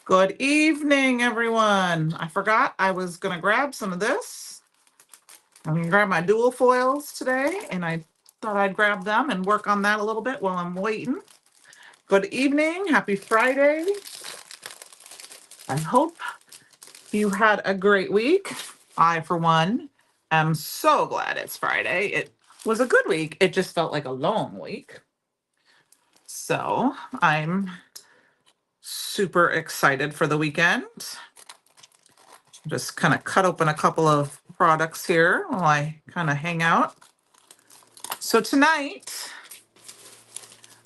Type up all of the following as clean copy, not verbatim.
Good evening, everyone. I forgot I was going to grab some of this. I'm going to grab my dual foils today, and I thought I'd grab them and work on that a little bit while I'm waiting. Good evening. Happy Friday. I hope you had a great week. I, for one, am so glad it's Friday. It was a good week. It just felt like a long week. So I'm super excited for the weekend. Just kind of cut open a couple of products here while I kind of hang out. So tonight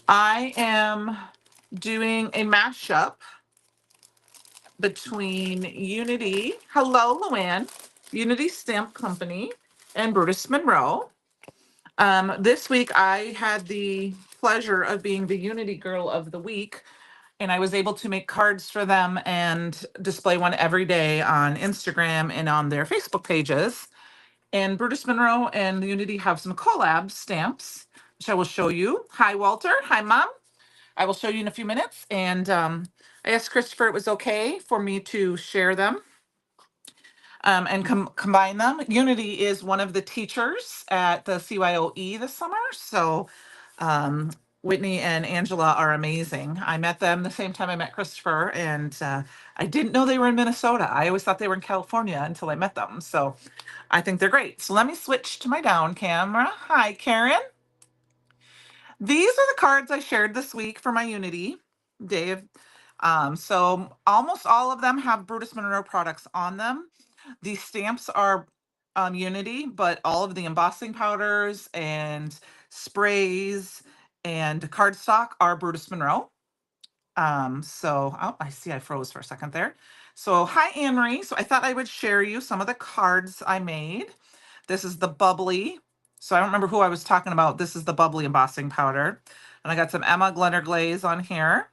I am doing a mashup between Unity, hello Luann, Unity Stamp Company, and Brutus Monroe. This week I had the pleasure of being the Unity Girl of the Week, and I was able to make cards for them and display one every day on Instagram and on their Facebook pages. And Brutus Monroe and Unity have some collab stamps, which I will show you. Hi, Walter. Hi, Mom. I will show you in a few minutes. And I asked Christopher it was okay for me to share them and combine them. Unity is one of the teachers at the CYOE this summer. So Whitney and Angela are amazing. I met them the same time I met Christopher, and I didn't know they were in Minnesota. I always thought they were in California until I met them. So I think they're great. So let me switch to my down camera. Hi, Karen. These are the cards I shared this week for my Unity, Dave. So almost all of them have Brutus Monroe products on them. These stamps are Unity, but all of the embossing powders and sprays and cardstock are Brutus Monroe. I see I froze for a second there. So hi, Anne Marie. So I thought I would share you some of the cards I made. This is the bubbly. So I don't remember who I was talking about. This is the bubbly embossing powder. And I got some Emma Glenner Glaze on here.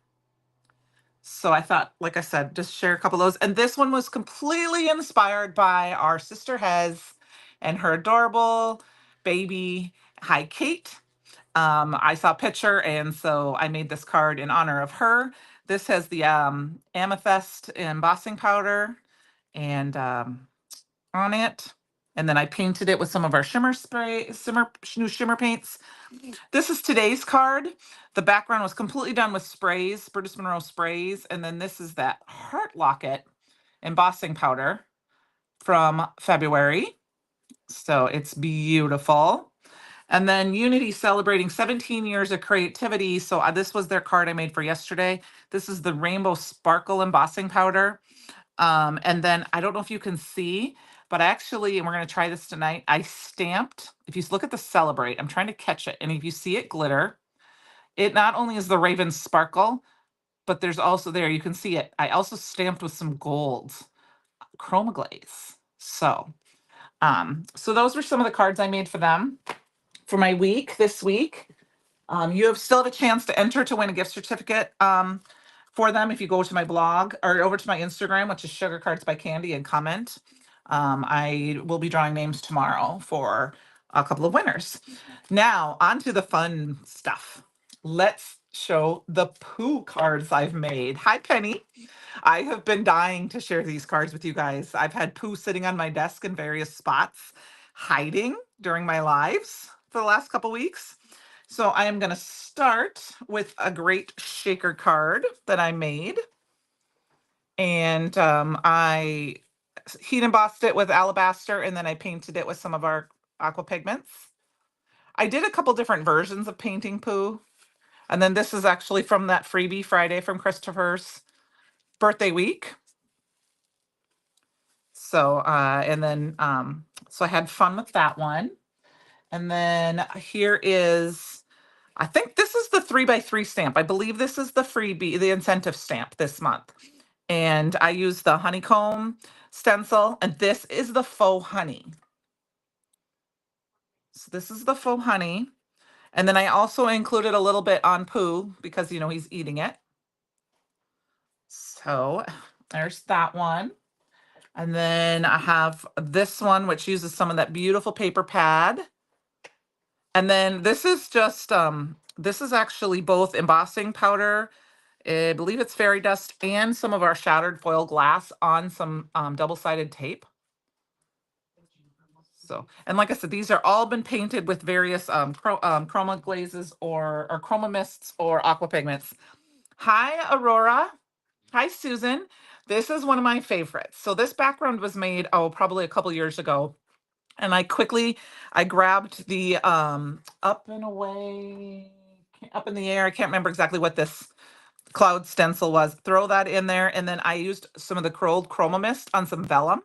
So I thought, like I said, just share a couple of those. And this one was completely inspired by our sister Hez and her adorable baby, hi Kate. I saw a picture, and so I made this card in honor of her. This has the amethyst embossing powder and on it. And then I painted it with some of our new shimmer paints. This is today's card. The background was completely done with sprays, Brutus Monroe sprays. And then this is that heart locket embossing powder from February. So it's beautiful. And then Unity celebrating 17 years of creativity. So this was their card I made for yesterday. This is the Rainbow Sparkle embossing powder. And then I don't know if you can see, but actually, and we're going to try this tonight, I stamped, if you look at the Celebrate, I'm trying to catch it. And if you see it glitter, it not only is the Raven Sparkle, but there's also there, you can see it. I also stamped with some gold chroma glaze. So those were some of the cards I made for them for my week this week. You still have a chance to enter to win a gift certificate for them if you go to my blog or over to my Instagram, which is Sugar Cards by Candi, and comment. I will be drawing names tomorrow for a couple of winners. Now, on to the fun stuff. Let's show the poo cards I've made. Hi, Penny. I have been dying to share these cards with you guys. I've had poo sitting on my desk in various spots, hiding during my lives for the last couple weeks. So I am going to start with a great shaker card that I made. And I heat embossed it with alabaster, and then I painted it with some of our aqua pigments. I did a couple different versions of painting poo. And then this is actually from that freebie Friday from Christopher's birthday week. So, so I had fun with that one. And then here is, I think this is the 3x3 stamp. I believe this is the freebie, the incentive stamp this month. And I used the honeycomb stencil, and this is the faux honey. So this is the faux honey. And then I also included a little bit on poo because, you know, he's eating it. So there's that one. And then I have this one, which uses some of that beautiful paper pad. And then this is just, this is actually both embossing powder I believe it's fairy dust and some of our shattered foil glass on some double-sided tape. So, and like I said, these are all been painted with various chroma glazes or chroma mists or aqua pigments. Hi, Aurora. Hi, Susan. This is one of my favorites. So this background was made, oh, probably a couple years ago. And I grabbed the up and away, up in the air. I can't remember exactly what this cloud stencil was. Throw that in there. And then I used some of the curled chroma mist on some vellum.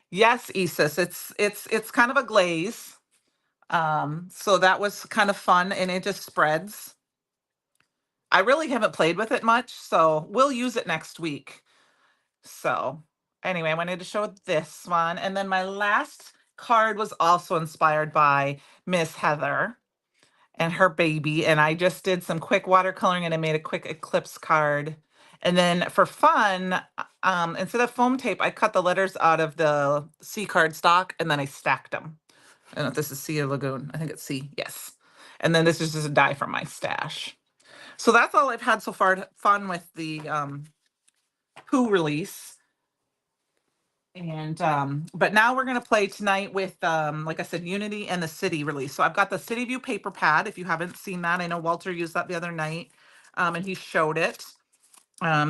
Yes, Isis, it's kind of a glaze. So that was kind of fun and it just spreads. I really haven't played with it much, so we'll use it next week. So anyway, I wanted to show this one. And then my last card was also inspired by Miss Heather and her baby. And I just did some quick watercoloring and I made a quick eclipse card. And then for fun, instead of foam tape, I cut the letters out of the C card stock and then I stacked them. I don't know if this is Sea or Lagoon. I think it's Sea. Yes. And then this is just a die from my stash. So that's all I've had so far. Fun with the Who release. And but now we're gonna play tonight with like I said, Unity and the City release. So I've got the City View paper pad. If you haven't seen that, I know Walter used that the other night, and he showed it.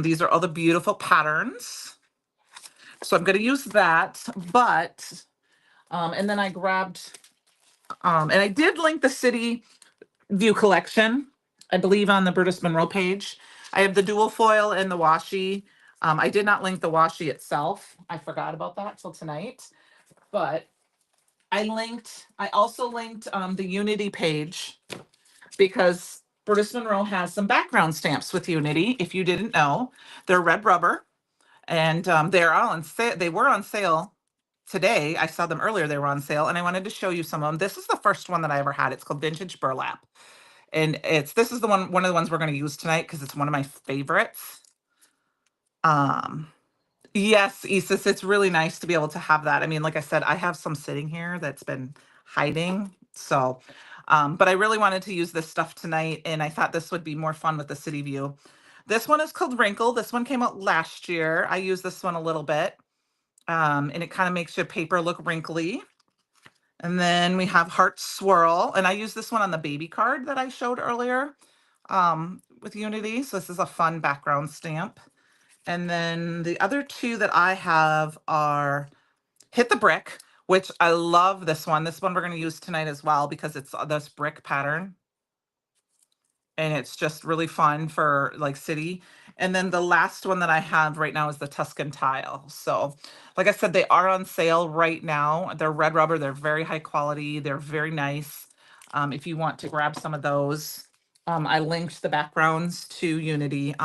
These are all the beautiful patterns. So I'm gonna use that, but and then I grabbed and I did link the City View collection, I believe, on the Brutus Monroe page. I have the dual foil and the washi. I did not link the washi itself. I forgot about that till tonight. But I also linked the Unity page because Brutus Monroe has some background stamps with Unity. If you didn't know, they're red rubber and they're all on sale. They were on sale today. I saw them earlier. They were on sale and I wanted to show you some of them. This is the first one that I ever had. It's called Vintage Burlap. And this is one of the ones we're going to use tonight because it's one of my favorites. Yes, Isis, it's really nice to be able to have that. I mean, like I said, I have some sitting here that's been hiding. So, but I really wanted to use this stuff tonight, and I thought this would be more fun with the City View. This one is called Wrinkle. This one came out last year. I used this one a little bit, and it kind of makes your paper look wrinkly. And then we have Heart Swirl, and I used this one on the baby card that I showed earlier with Unity. So this is a fun background stamp. And then the other two that I have are Hit the Brick, which I love this one. This one we're going to use tonight as well because it's this brick pattern. And it's just really fun for like city. And then the last one that I have right now is the Tuscan Tile. So like I said, they are on sale right now. They're red rubber. They're very high quality. They're very nice. If you want to grab some of those, I linked the backgrounds to Unity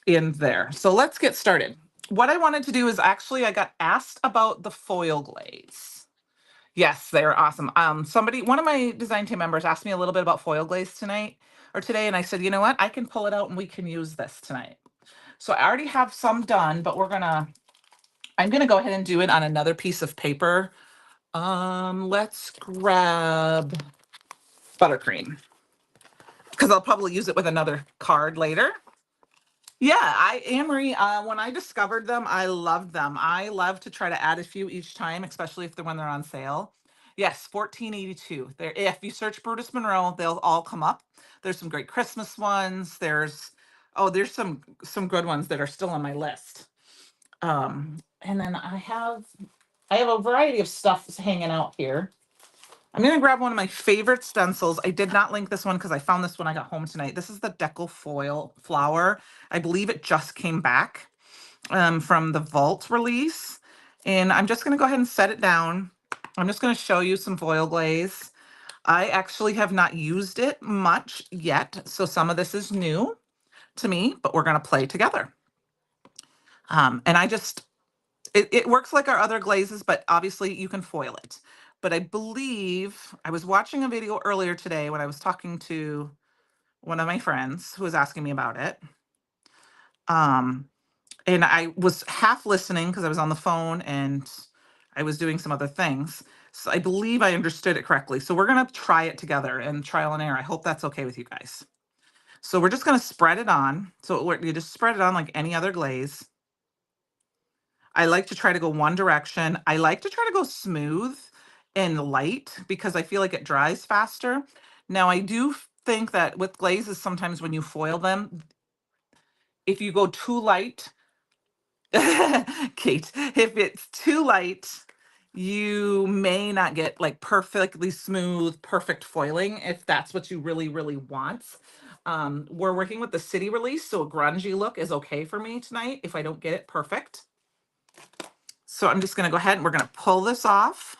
in there. So let's get started. What I wanted to do is actually, I got asked about the foil glaze. Yes, they're awesome. One of my design team members asked me a little bit about foil glaze tonight or today, and I said, you know what? I can pull it out and we can use this tonight. So I already have some done, but I'm gonna go ahead and do it on another piece of paper. Let's grab buttercream because I'll probably use it with another card later. Yeah, Anne-Marie, when I discovered them, I loved them. I love to try to add a few each time, especially when they're on sale. Yes, 1482. There, if you search Brutus Monroe, they'll all come up. There's some great Christmas ones. There's some good ones that are still on my list. And then I have a variety of stuff hanging out here. I'm gonna grab one of my favorite stencils. I did not link this one because I found this when I got home tonight. This is the Deco Foil Flower. I believe it just came back from the Vault release. And I'm just gonna go ahead and set it down. I'm just gonna show you some foil glaze. I actually have not used it much yet, so some of this is new to me, but we're gonna play together. And it works like our other glazes, but obviously you can foil it. But I believe I was watching a video earlier today when I was talking to one of my friends who was asking me about it. And I was half listening because I was on the phone and I was doing some other things. So I believe I understood it correctly. So we're going to try it together and trial and error. I hope that's okay with you guys. So we're just going to spread it on. So you just spread it on like any other glaze. I like to try to go one direction. I like to try to go smooth and light because I feel like it dries faster. Now, I do think that with glazes, sometimes when you foil them, if you go too light, Kate, if it's too light, you may not get like perfectly smooth, perfect foiling if that's what you really, really want. We're working with the city release, so a grungy look is okay for me tonight if I don't get it perfect. So I'm just going to go ahead and we're going to pull this off.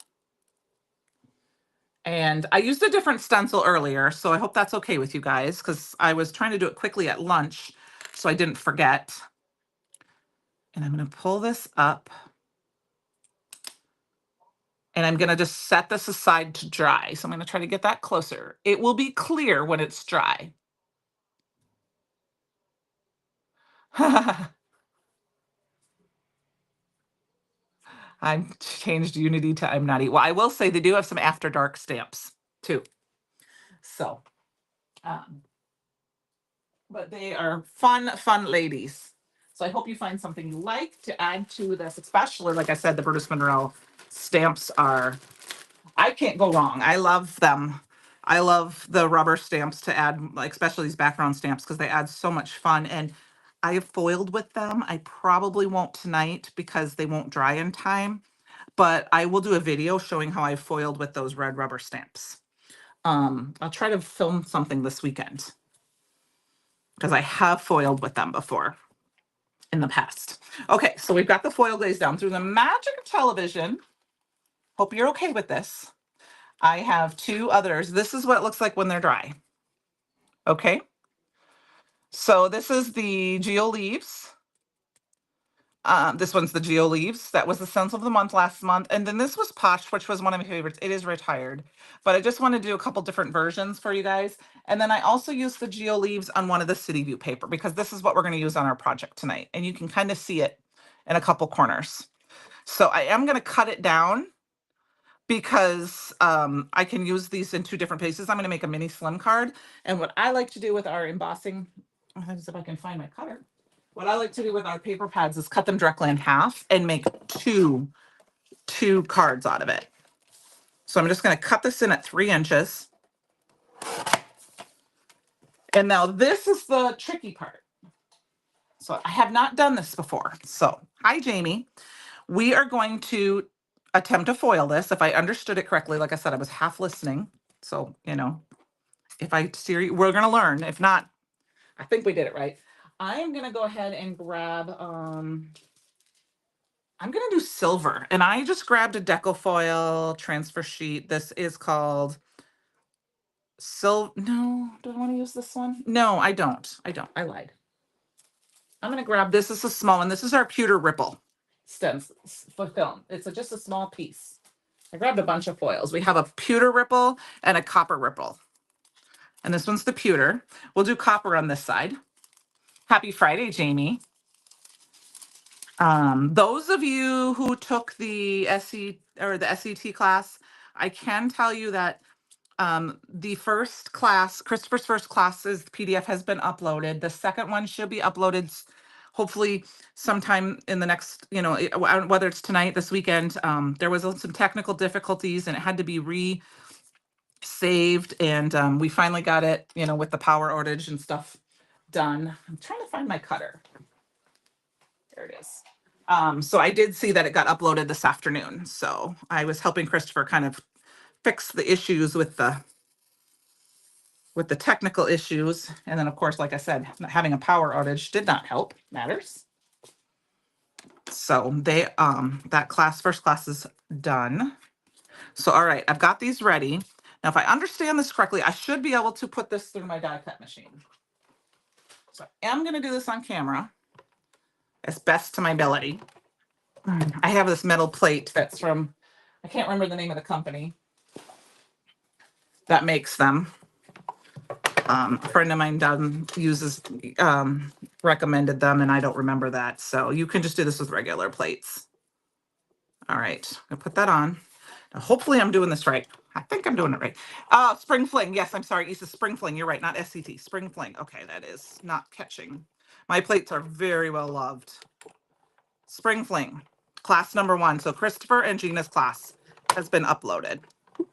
And I used a different stencil earlier, so I hope that's okay with you guys because I was trying to do it quickly at lunch so I didn't forget. And I'm going to pull this up. And I'm going to just set this aside to dry. So I'm going to try to get that closer. It will be clear when it's dry. I've changed Unity to I'm Nutty. Well, I will say they do have some After Dark stamps too. So, but they are fun ladies. So I hope you find something you like to add to this, especially, like I said, the Brutus Monroe stamps are, I can't go wrong. I love them. I love the rubber stamps to add, like especially these background stamps, because they add so much fun. And I have foiled with them. I probably won't tonight because they won't dry in time, but I will do a video showing how I foiled with those red rubber stamps. I'll try to film something this weekend because I have foiled with them before in the past. Okay, so we've got the foil glaze down. Through the magic of television, hope you're okay with this. I have two others. This is what it looks like when they're dry. Okay. So this is the Geo Leaves. This one's the Geo Leaves. That was the Sense of the Month last month. And then this was Posh, which was one of my favorites. It is retired. But I just want to do a couple different versions for you guys. And then I also used the Geo Leaves on one of the City View paper because this is what we're going to use on our project tonight. And you can kind of see it in a couple corners. So I am going to cut it down because I can use these in two different places. I'm going to make a mini slim card. And what I like to do with our embossing, let's see if I can find my cutter. What I like to do with our paper pads is cut them directly in half and make two cards out of it. So I'm just going to cut this in at 3 inches. And now this is the tricky part. So I have not done this before. So hi, Jamie. We are going to attempt to foil this. If I understood it correctly, like I said, I was half listening. So, you know, if I see, we're going to learn. If not, I think we did it right. I'm going to go ahead and grab, I'm going to do silver. And I just grabbed a deco foil transfer sheet. This is called No, do I want to use this one? No, I don't. I lied. I'm going to grab this. This is a small one. This is our pewter ripple stems for film. It's just a small piece. I grabbed a bunch of foils. We have a pewter ripple and a copper ripple. And this one's the pewter. We'll do copper on this side. Happy Friday, Jamie. Those of you who took the SET class, I can tell you that the first class, Christopher's first class's PDF has been uploaded. The second one should be uploaded hopefully sometime in the next, whether it's tonight, this weekend. There was some technical difficulties and it had to be saved, and we finally got it, with the power outage and stuff done. I'm trying to find my cutter. There it is. So I did see that it got uploaded this afternoon. So I was helping Christopher kind of fix the issues with the technical issues. And then of course, like I said, having a power outage did not help matters. So that first class is done. So, all right, I've got these ready. Now, if I understand this correctly, I should be able to put this through my die cut machine. So I am going to do this on camera as best to my ability. I have this metal plate that's from, I can't remember the name of the company that makes them. A friend of mine recommended them, and I don't remember that. So you can just do this with regular plates. All right, I'm gonna put that on. Now, hopefully I'm doing this right. I think I'm doing it right. Spring Fling. Yes, I'm sorry. Issa, Spring Fling. You're right, not SCT. Spring Fling. Okay, that is not catching. My plates are very well loved. Spring Fling, class number 1. So Christopher and Gina's class has been uploaded.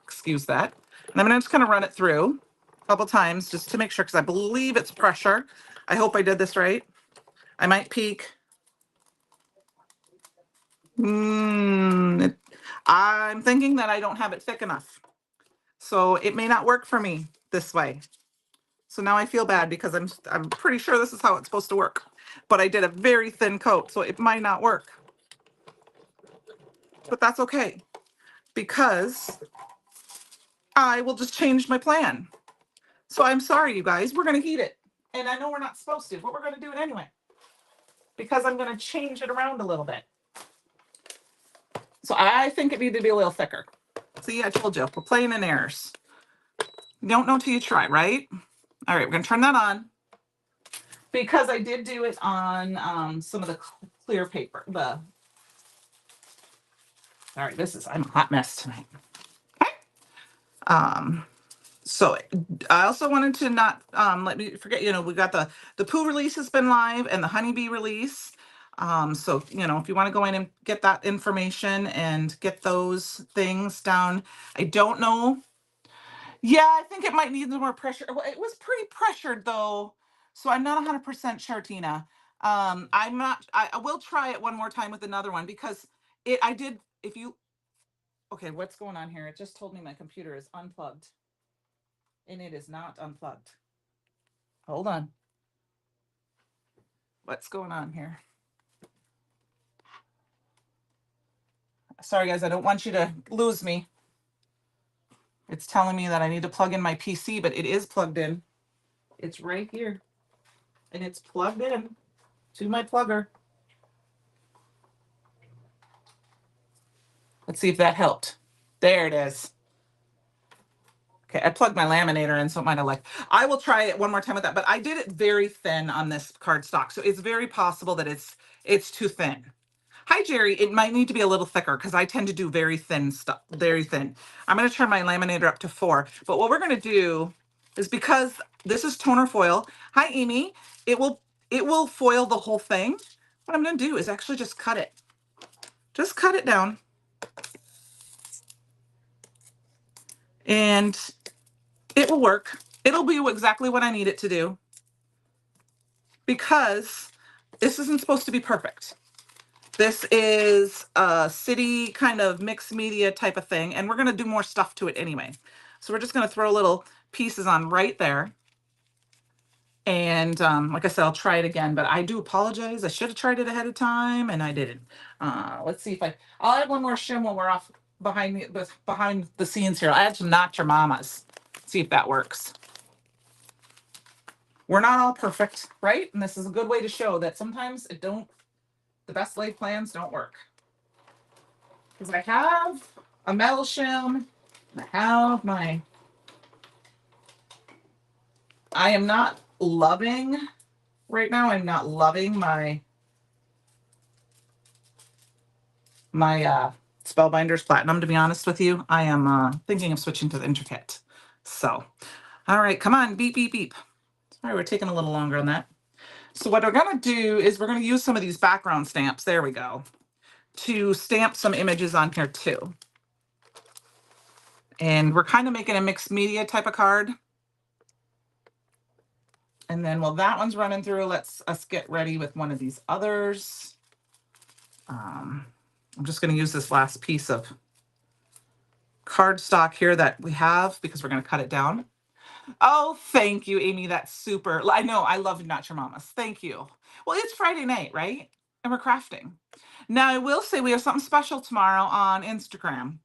Excuse that. And I'm gonna just kind of run it through a couple times just to make sure, because I believe it's pressure. I hope I did this right. I might peek. I'm thinking that I don't have it thick enough. So it may not work for me this way. So now I feel bad because I'm pretty sure this is how it's supposed to work. But I did a very thin coat, so it might not work. But that's okay, because I will just change my plan. So I'm sorry, you guys, we're gonna heat it. And I know we're not supposed to, but we're gonna do it anyway, because I'm gonna change it around a little bit. So I think it needed to be a little thicker. See, I told you, we're playing in errors. You don't know till you try, right? All right, we're gonna turn that on, because I did do it on some of the clear paper. All right, I'm a hot mess tonight. Okay. So I also wanted to not let me forget, we got the poo release has been live, and the honeybee release. So, if you want to go in and get that information and get those things down. I don't know. Yeah, I think it might need more pressure. Well, it was pretty pressured though. So I'm not 100% sure, Tina. I'm not, I will try it one more time with another one, because I did, okay, what's going on here? It just told me my computer is unplugged. And it is not unplugged. Hold on. What's going on here? Sorry, guys, I don't want you to lose me. It's telling me that I need to plug in my PC, but it is plugged in. It's right here. And it's plugged in to my plugger. Let's see if that helped. There it is. Okay, I plugged my laminator in, so it might have like. I will try it one more time with that, but I did it very thin on this cardstock, so it's very possible that it's too thin. Hi, Jerry. It might need to be a little thicker, because I tend to do very thin stuff, very thin. I'm going to turn my laminator up to 4. But what we're going to do is, because this is toner foil. Hi, Amy. It will foil the whole thing. What I'm going to do is actually just cut it. Just cut it down. And it will work. It'll be exactly what I need it to do, because this isn't supposed to be perfect. This is a city kind of mixed media type of thing, and we're going to do more stuff to it anyway. So we're just going to throw little pieces on right there. And like I said, I'll try it again, but I do apologize. I should have tried it ahead of time, and I didn't. Let's see if I'll add one more shim while we're off behind the scenes here. I'll add some Not Your Mamas. See if that works. We're not all perfect, right? And this is a good way to show that sometimes the best laid plans don't work. Because I have a metal shim, and I have I am not loving, right now, I'm not loving my Spellbinders Platinum, to be honest with you. I am thinking of switching to the Intricate. So, all right, come on, beep, beep, beep. Sorry, we're taking a little longer on that. So what we're gonna do is we're gonna use some of these background stamps, there we go, to stamp some images on here too. And we're kind of making a mixed media type of card. And then while that one's running through, let's us get ready with one of these others. I'm just going to use this last piece of cardstock here that we have, because we're going to cut it down. Oh, thank you, Amy. That's super. I know. I love Not Your Mamas. Thank you. Well, it's Friday night, right? And we're crafting. Now, I will say we have something special tomorrow on Instagram.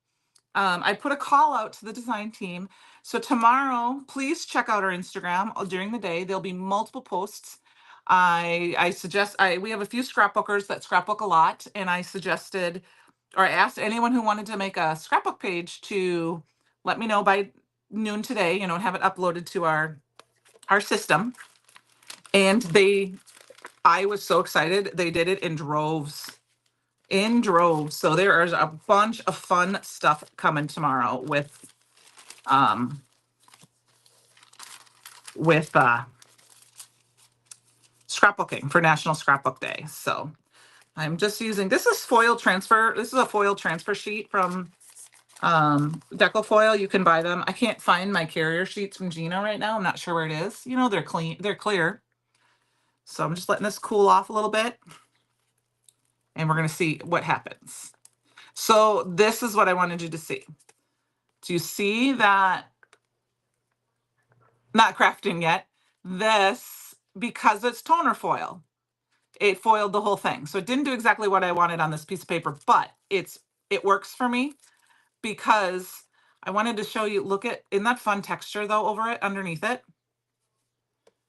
I put a call out to the design team. So tomorrow, please check out our Instagram during the day. There'll be multiple posts. I suggest we have a few scrapbookers that scrapbook a lot, and I suggested, or I asked anyone who wanted to make a scrapbook page to let me know by noon today, and have it uploaded to our system. And I was so excited. They did it in droves. in droves. So there is a bunch of fun stuff coming tomorrow um with scrapbooking for National Scrapbook Day. So I'm just using, this is foil transfer. This is a foil transfer sheet from Deco Foil. You can buy them. I can't find my carrier sheets from Gina right now. I'm not sure where it is. You know, they're clean, they're clear. So I'm just letting this cool off a little bit, and we're going to see what happens. So this is what I wanted you to see. Do you see that? Not crafting yet. This, because it's toner foil, it foiled the whole thing. So it didn't do exactly what I wanted on this piece of paper, but it works for me because I wanted to show you, look at, isn't that fun texture though over it, underneath it?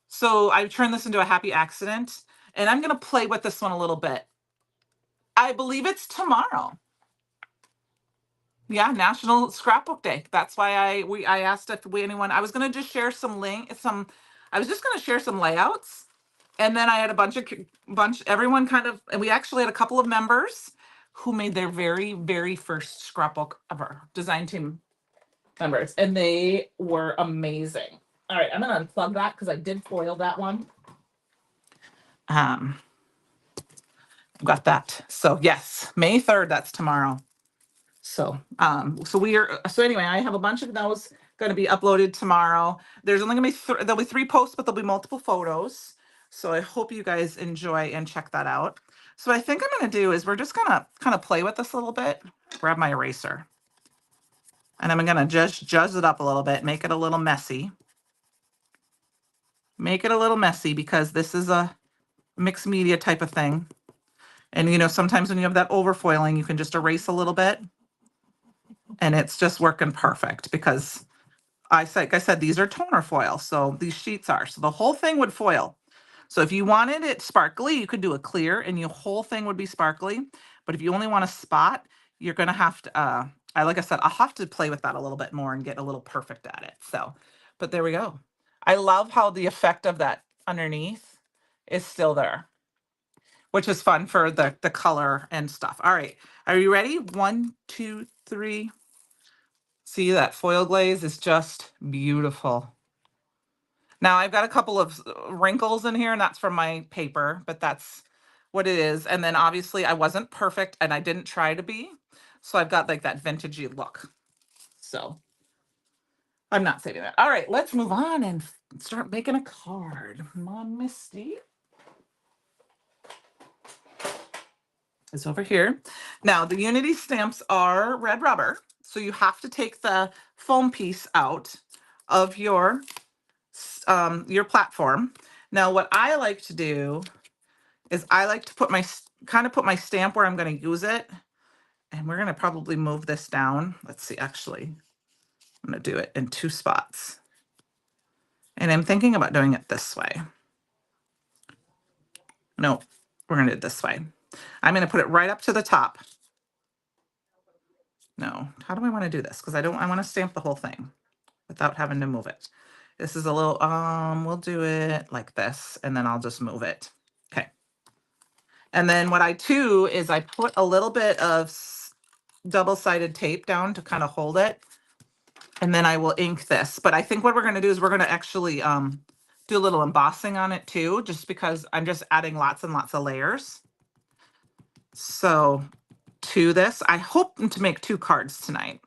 So I turned this into a happy accident, and I'm going to play with this one a little bit. I believe it's tomorrow. Yeah, National Scrapbook Day. That's why I asked if anyone, I was going to just share I was just going to share some layouts. And then I had a everyone kind of, and we actually had a couple of members who made their very, very first scrapbook ever, design team members, and they were amazing. All right, I'm going to unplug that because I did foil that one. Got that. So yes, May 3rd, that's tomorrow. So, so anyway, I have a bunch of those going to be uploaded tomorrow. There's only going to be, there'll be 3 posts, but there'll be multiple photos. So I hope you guys enjoy and check that out. So what I think I'm going to do is we're just going to kind of play with this a little bit. Grab my eraser. And I'm going to just juzz it up a little bit, make it a little messy. Make it a little messy because this is a mixed media type of thing. And you know, sometimes when you have that overfoiling, you can just erase a little bit. And it's just working perfect because like I said, these are toner foil. So these sheets are. So the whole thing would foil. So if you wanted it sparkly, you could do a clear and your whole thing would be sparkly. But if you only want a spot, you're going to have to, like I said, I'll have to play with that a little bit more and get a little perfect at it. So, but there we go. I love how the effect of that underneath is still there, which is fun for the color and stuff. All right. Are you ready? 1, 2, 3. See, that foil glaze is just beautiful. Now I've got a couple of wrinkles in here, and that's from my paper, but that's what it is. And then obviously I wasn't perfect and I didn't try to be. So I've got like that vintagey look. So I'm not saving that. All right, let's move on and start making a card. Come on, Misty. It's over here. Now the Unity stamps are red rubber. So you have to take the foam piece out of your platform. Now, what I like to do is I like to put my stamp where I'm going to use it. And we're going to probably move this down. Let's see, actually, I'm going to do it in 2 spots. And I'm thinking about doing it this way. No, we're going to do it this way. I'm going to put it right up to the top. No, how do I want to do this? Because I want to stamp the whole thing without having to move it. This is a little, we'll do it like this, and then I'll just move it. Okay. And then what I do is I put a little bit of double-sided tape down to kind of hold it. And then I will ink this. But I think what we're going to do is we're going to actually do a little embossing on it too, just because I'm just adding lots and lots of layers. So to this, I hope to make 2 cards tonight.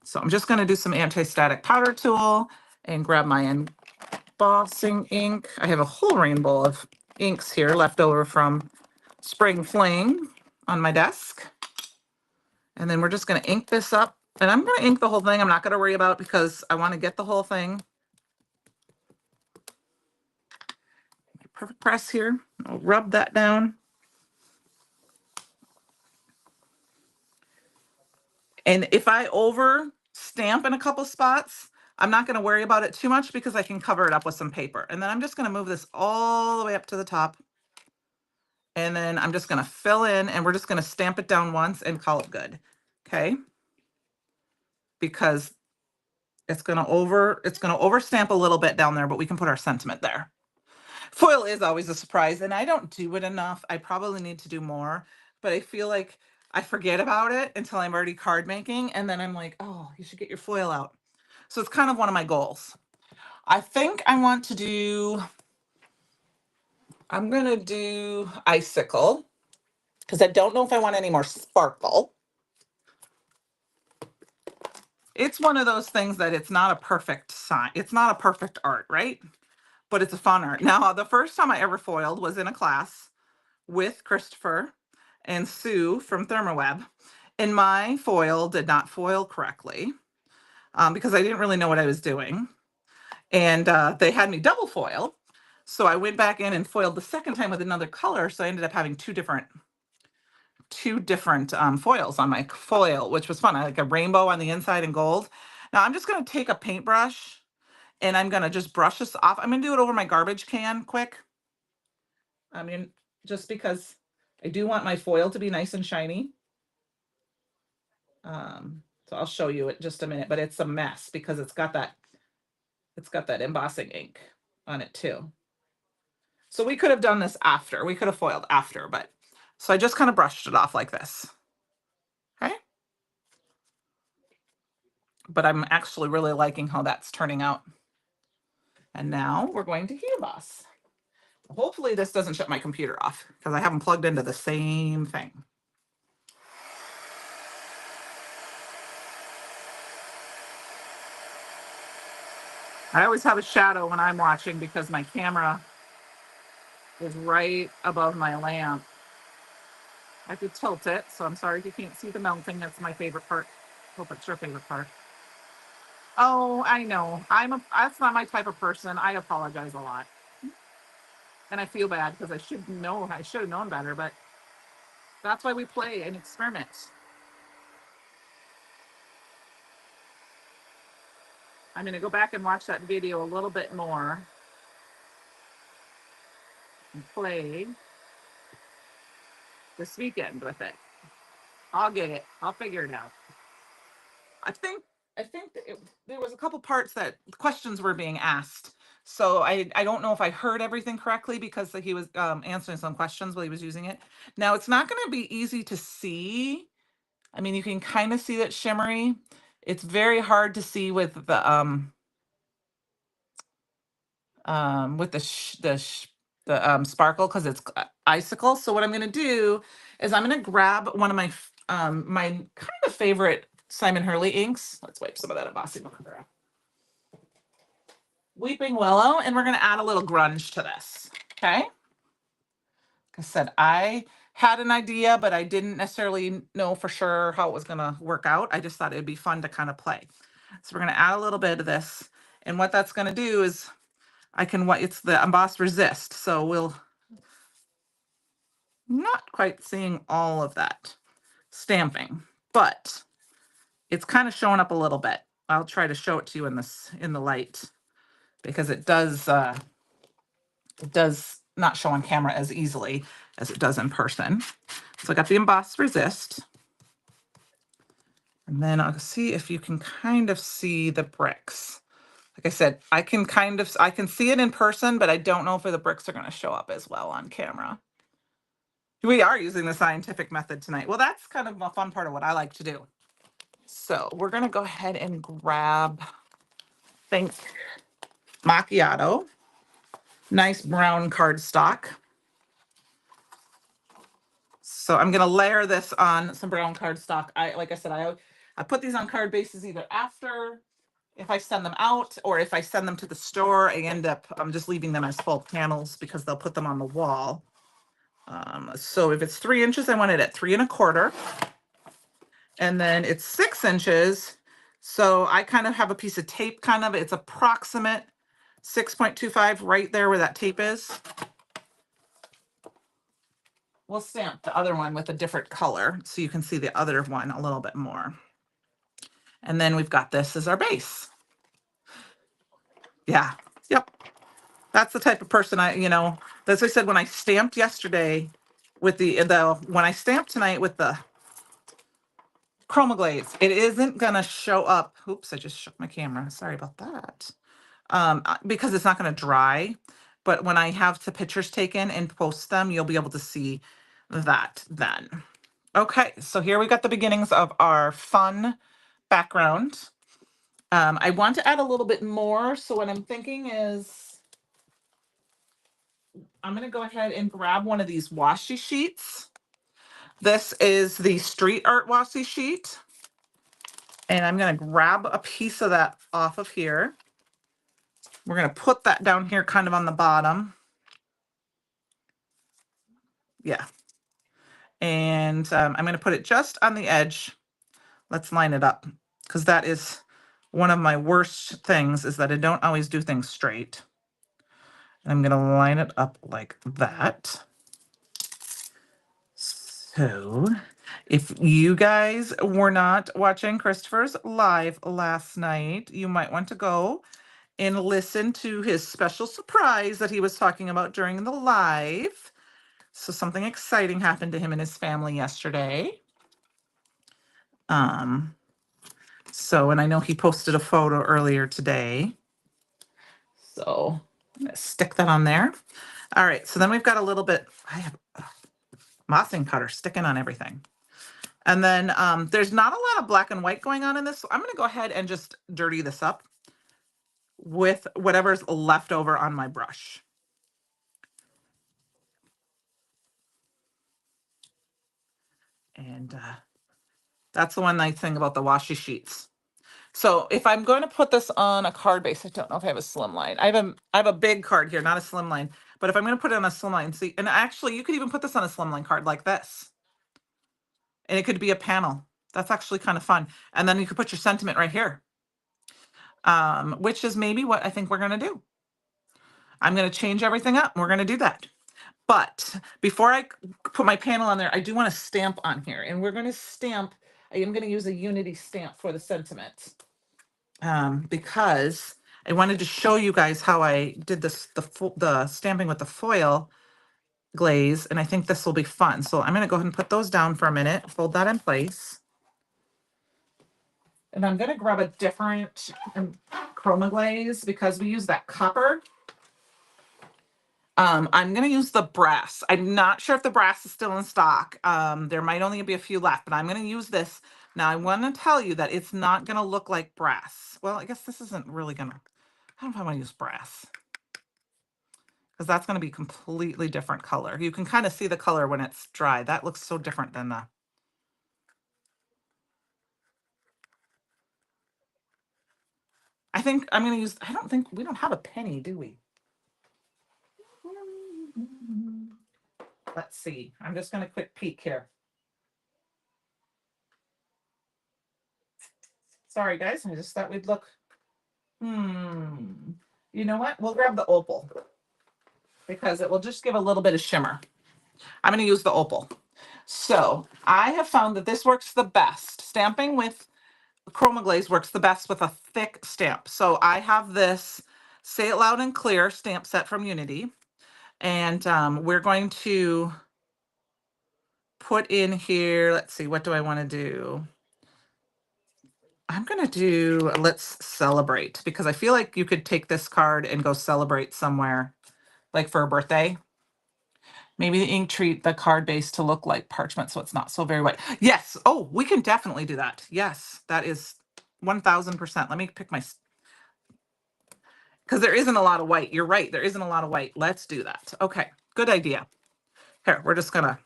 So I'm just going to do some anti-static powder tool and grab my embossing ink. I have a whole rainbow of inks here left over from Spring Fling on my desk. And then we're just going to ink this up. And I'm going to ink the whole thing. I'm not going to worry about it because I want to get the whole thing. Perfect press here. I'll rub that down. And if I over stamp in a couple spots, I'm not going to worry about it too much because I can cover it up with some paper. And then I'm just going to move this all the way up to the top. And then I'm just going to fill in, and we're just going to stamp it down once and call it good. Okay. Because it's going to over stamp a little bit down there, but we can put our sentiment there. Foil is always a surprise, and I don't do it enough. I probably need to do more, but I feel like I forget about it until I'm already card making. And then I'm like, oh, you should get your foil out. So it's kind of one of my goals. I think I want to do, I'm going to do icicle because I don't know if I want any more sparkle. It's one of those things that it's not a perfect sign. It's not a perfect art, right? But it's a fun art. Now, the first time I ever foiled was in a class with Christopher and Sue from Thermoweb. And my foil did not foil correctly because I didn't really know what I was doing. And they had me double foil. So I went back in and foiled the second time with another color. So I ended up having two different foils on my foil, which was fun. I like a rainbow on the inside and gold. Now I'm just going to take a paintbrush and I'm going to just brush this off. I'm going to do it over my garbage can quick. I mean, just because I do want my foil to be nice and shiny. So I'll show you it in just a minute, but it's a mess because it's got that embossing ink on it too. So we could have done this after. We could have foiled after, but so I just kind of brushed it off like this. Okay. But I'm actually really liking how that's turning out. And now we're going to heat emboss. Hopefully this doesn't shut my computer off because I haven't plugged into the same thing. I always have a shadow when I'm watching because my camera is right above my lamp. I could tilt it, so I'm sorry if you can't see the melting. That's my favorite part. Hope it's your favorite part. Oh, I know. That's not my type of person. I apologize a lot. And I feel bad because I should have known better, but that's why we play and experiment. I'm going to go back and watch that video a little bit more and play this weekend with it. I'll get it. I'll figure it out. I think there was a couple parts that questions were being asked. So I don't know if I heard everything correctly because he was answering some questions while he was using it. Now it's not going to be easy to see. I mean, you can kind of see that shimmery. It's very hard to see with the sparkle because it's icicle. So what I'm going to do is I'm going to grab one of my kind of favorite Simon Hurley inks. Let's wipe some of that embossing marker off. Weeping Willow, and we're going to add a little grunge to this. Okay. Like I said, I had an idea, but I didn't necessarily know for sure how it was going to work out. I just thought it'd be fun to kind of play. So we're going to add a little bit of this. And what that's going to do is it's the emboss resist. So we'll not quite seeing all of that stamping, but it's kind of showing up a little bit. I'll try to show it to you in the light because it does not show on camera as easily as it does in person. So I got the emboss resist. And then I'll see if you can kind of see the bricks. Like I said, I can see it in person, but I don't know if the bricks are going to show up as well on camera. We are using the scientific method tonight. Well, that's kind of a fun part of what I like to do. So we're going to go ahead and grab, thanks, Macchiato. Nice brown cardstock. So I'm going to layer this on some brown cardstock. Like I said, I put these on card bases either after, if I send them out, or if I send them to the store, I'm just leaving them as full panels because they'll put them on the wall. So if it's 3 inches, I want it at 3 1/4. And then it's 6 inches. So I kind of have a piece of tape, it's approximate 6.25 right there where that tape is. We'll stamp the other one with a different color so you can see the other one a little bit more. And then we've got this as our base. Yeah, yep. That's the type of person as I said, when I stamped yesterday with when I stamped tonight with the Chroma Glaze, it isn't gonna show up. Oops, I just shook my camera. Sorry about that. Because it's not gonna dry. But when I have the pictures taken and post them, you'll be able to see that then. Okay, so here we got the beginnings of our fun background. I want to add a little bit more. So what I'm thinking is I'm going to go ahead and grab one of these washi sheets. This is the street art washi sheet. And I'm going to grab a piece of that off of here. We're going to put that down here kind of on the bottom. Yeah. And I'm going to put it just on the edge. Let's line it up, because that is one of my worst things, is that I don't always do things straight. And I'm going to line it up like that. So if you guys were not watching Christopher's live last night, you might want to go and listen to his special surprise that he was talking about during the live. So something exciting happened to him and his family yesterday. And I know he posted a photo earlier today. So I'm gonna stick that on there. All right, so then we've got a little bit, I have mossing powder sticking on everything. And then there's not a lot of black and white going on in this. So I'm gonna go ahead and just dirty this up with whatever's left over on my brush. And that's the one nice thing about the washi sheets. So if I'm going to put this on a card base, I don't know if I have a slim line. I have a big card here, not a slim line. But if I'm going to put it on a slim line, see, and actually you could even put this on a slim line card like this. And it could be a panel. That's actually kind of fun. And then you could put your sentiment right here, which is maybe what I think we're going to do. I'm going to change everything up. We're going to do that. But before I put my panel on there, I do want to stamp on here. And we're going to stamp, I am going to use a Unity stamp for the sentiment. Because I wanted to show you guys how I did this, the stamping with the foil glaze, and I think this will be fun. So I'm going to go ahead and put those down for a minute, fold that in place. And I'm going to grab a different chroma glaze because we use that copper. I'm going to use the brass. I'm not sure if the brass is still in stock. There might only be a few left, but I'm going to use this. Now, I want to tell you that it's not going to look like brass. Well, I guess this isn't really going to, I don't know if I want to use brass, because that's going to be completely different color. You can kind of see the color when it's dry. That looks so different than the, I think I'm going to use, I don't think, we don't have a penny, do we? Let's see. I'm just going to quick peek here. Sorry, guys. I just thought we'd look. You know what? We'll grab the opal because it will just give a little bit of shimmer. I'm going to use the opal. So I have found that this works the best. Stamping with chroma glaze works the best with a thick stamp. So I have this Say It Loud and Clear stamp set from Unity. And we're going to put in here, let's see, what do I want to do? I'm going to do Let's Celebrate, because I feel like you could take this card and go celebrate somewhere, like for a birthday. Maybe the ink treat the card base to look like parchment so it's not so very white. Yes. Oh, we can definitely do that. Yes, that is 1000%. Let me pick my, because there isn't a lot of white. You're right. There isn't a lot of white. Let's do that. Okay. Good idea. Here, we're just going to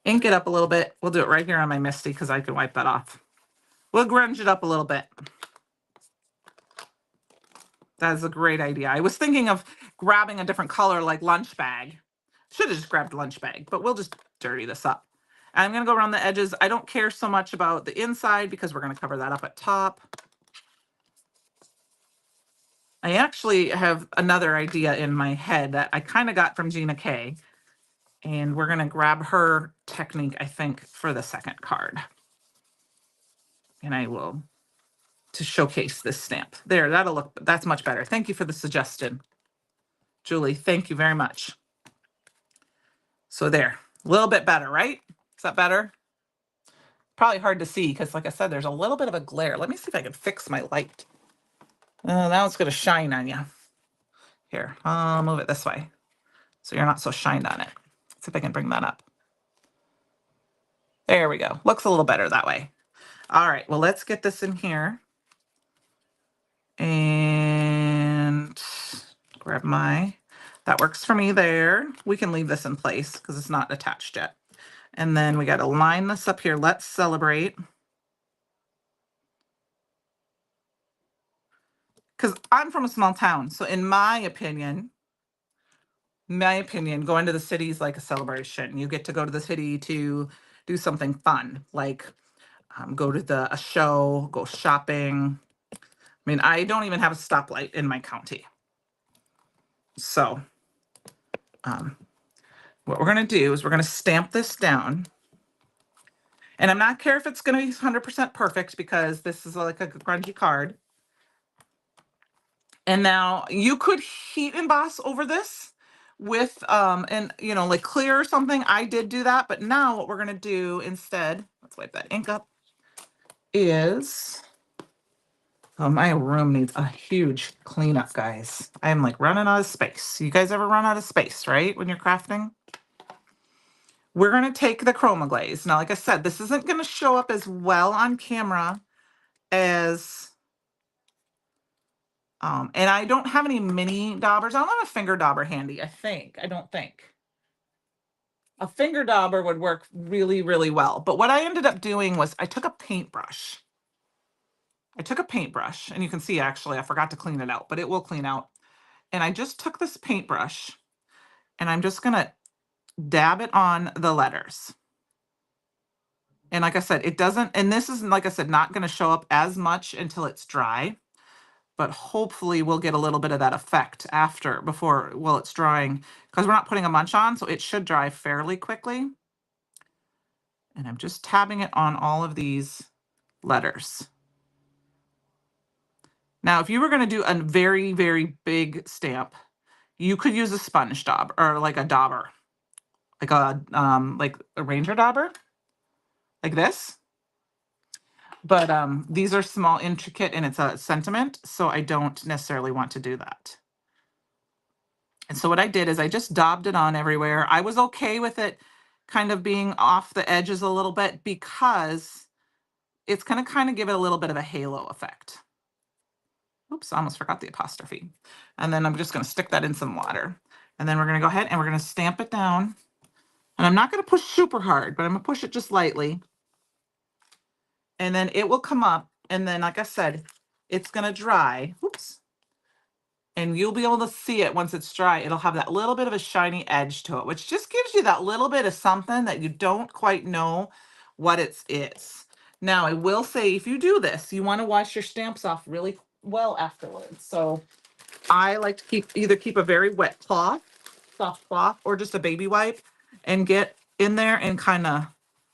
ink it up a little bit. We'll do it right here on my Misty because I can wipe that off. We'll grunge it up a little bit. That's a great idea. I was thinking of grabbing a different color like lunch bag. Should have just grabbed lunch bag, but we'll just dirty this up. And I'm going to go around the edges. I don't care so much about the inside because we're going to cover that up at top. I actually have another idea in my head that I kind of got from Gina K. And we're going to grab her technique, I think, for the second card. And I will, to showcase this stamp. There, that'll look, that's much better. Thank you for the suggestion, Julie. Thank you very much. So there, a little bit better, right? Is that better? Probably hard to see because, like I said, there's a little bit of a glare. Let me see if I can fix my light. Now it's going to shine on you. Here, I'll move it this way so you're not so shined on it. Let's see if I can bring that up. There we go. Looks a little better that way. All right, well, let's get this in here. And grab that works for me there. We can leave this in place because it's not attached yet. And then we got to line this up here. Let's celebrate. Because I'm from a small town. So in my opinion, going to the city is like a celebration. You get to go to the city to do something fun, like go to a show, go shopping. I mean, I don't even have a stoplight in my county. So what we're going to do is we're going to stamp this down. And I'm not care if it's going to be 100% perfect because this is like a grungy card. And now you could heat emboss over this with, and you know, like clear or something. I did do that, but now what we're going to do instead, let's wipe that ink up, is, oh, my room needs a huge cleanup, guys. I am like running out of space. You guys ever run out of space, right? When you're crafting? We're going to take the chroma glaze. Now, like I said, this isn't going to show up as well on camera as, and I don't have any mini daubers. I don't have a finger dauber handy, I don't think. A finger dauber would work really, really well. But what I ended up doing was I took a paintbrush. And you can see actually I forgot to clean it out, but it will clean out. And I just took this paintbrush and I'm just going to dab it on the letters. And like I said, it doesn't, and this is, like I said, not going to show up as much until it's dry, but hopefully we'll get a little bit of that effect while it's drying, because we're not putting a munch on, so it should dry fairly quickly. And I'm just tabbing it on all of these letters. Now, if you were going to do a very, very big stamp, you could use a sponge daub or like a dauber, like a ranger dauber, like this. But these are small, intricate, and it's a sentiment, so I don't necessarily want to do that. And so what I did is I just daubed it on everywhere. I was okay with it kind of being off the edges a little bit because it's going to kind of give it a little bit of a halo effect. Oops, I almost forgot the apostrophe. And then I'm just going to stick that in some water. And then we're going to go ahead and we're going to stamp it down. And I'm not going to push super hard, but I'm going to push it just lightly. And then it will come up. And then, like I said, it's going to dry. Oops. And you'll be able to see it once it's dry. It'll have that little bit of a shiny edge to it, which just gives you that little bit of something that you don't quite know what it is. Now, I will say, if you do this, you want to wash your stamps off really well afterwards. So I like to either keep a very wet cloth, soft cloth, or just a baby wipe and get in there and kind of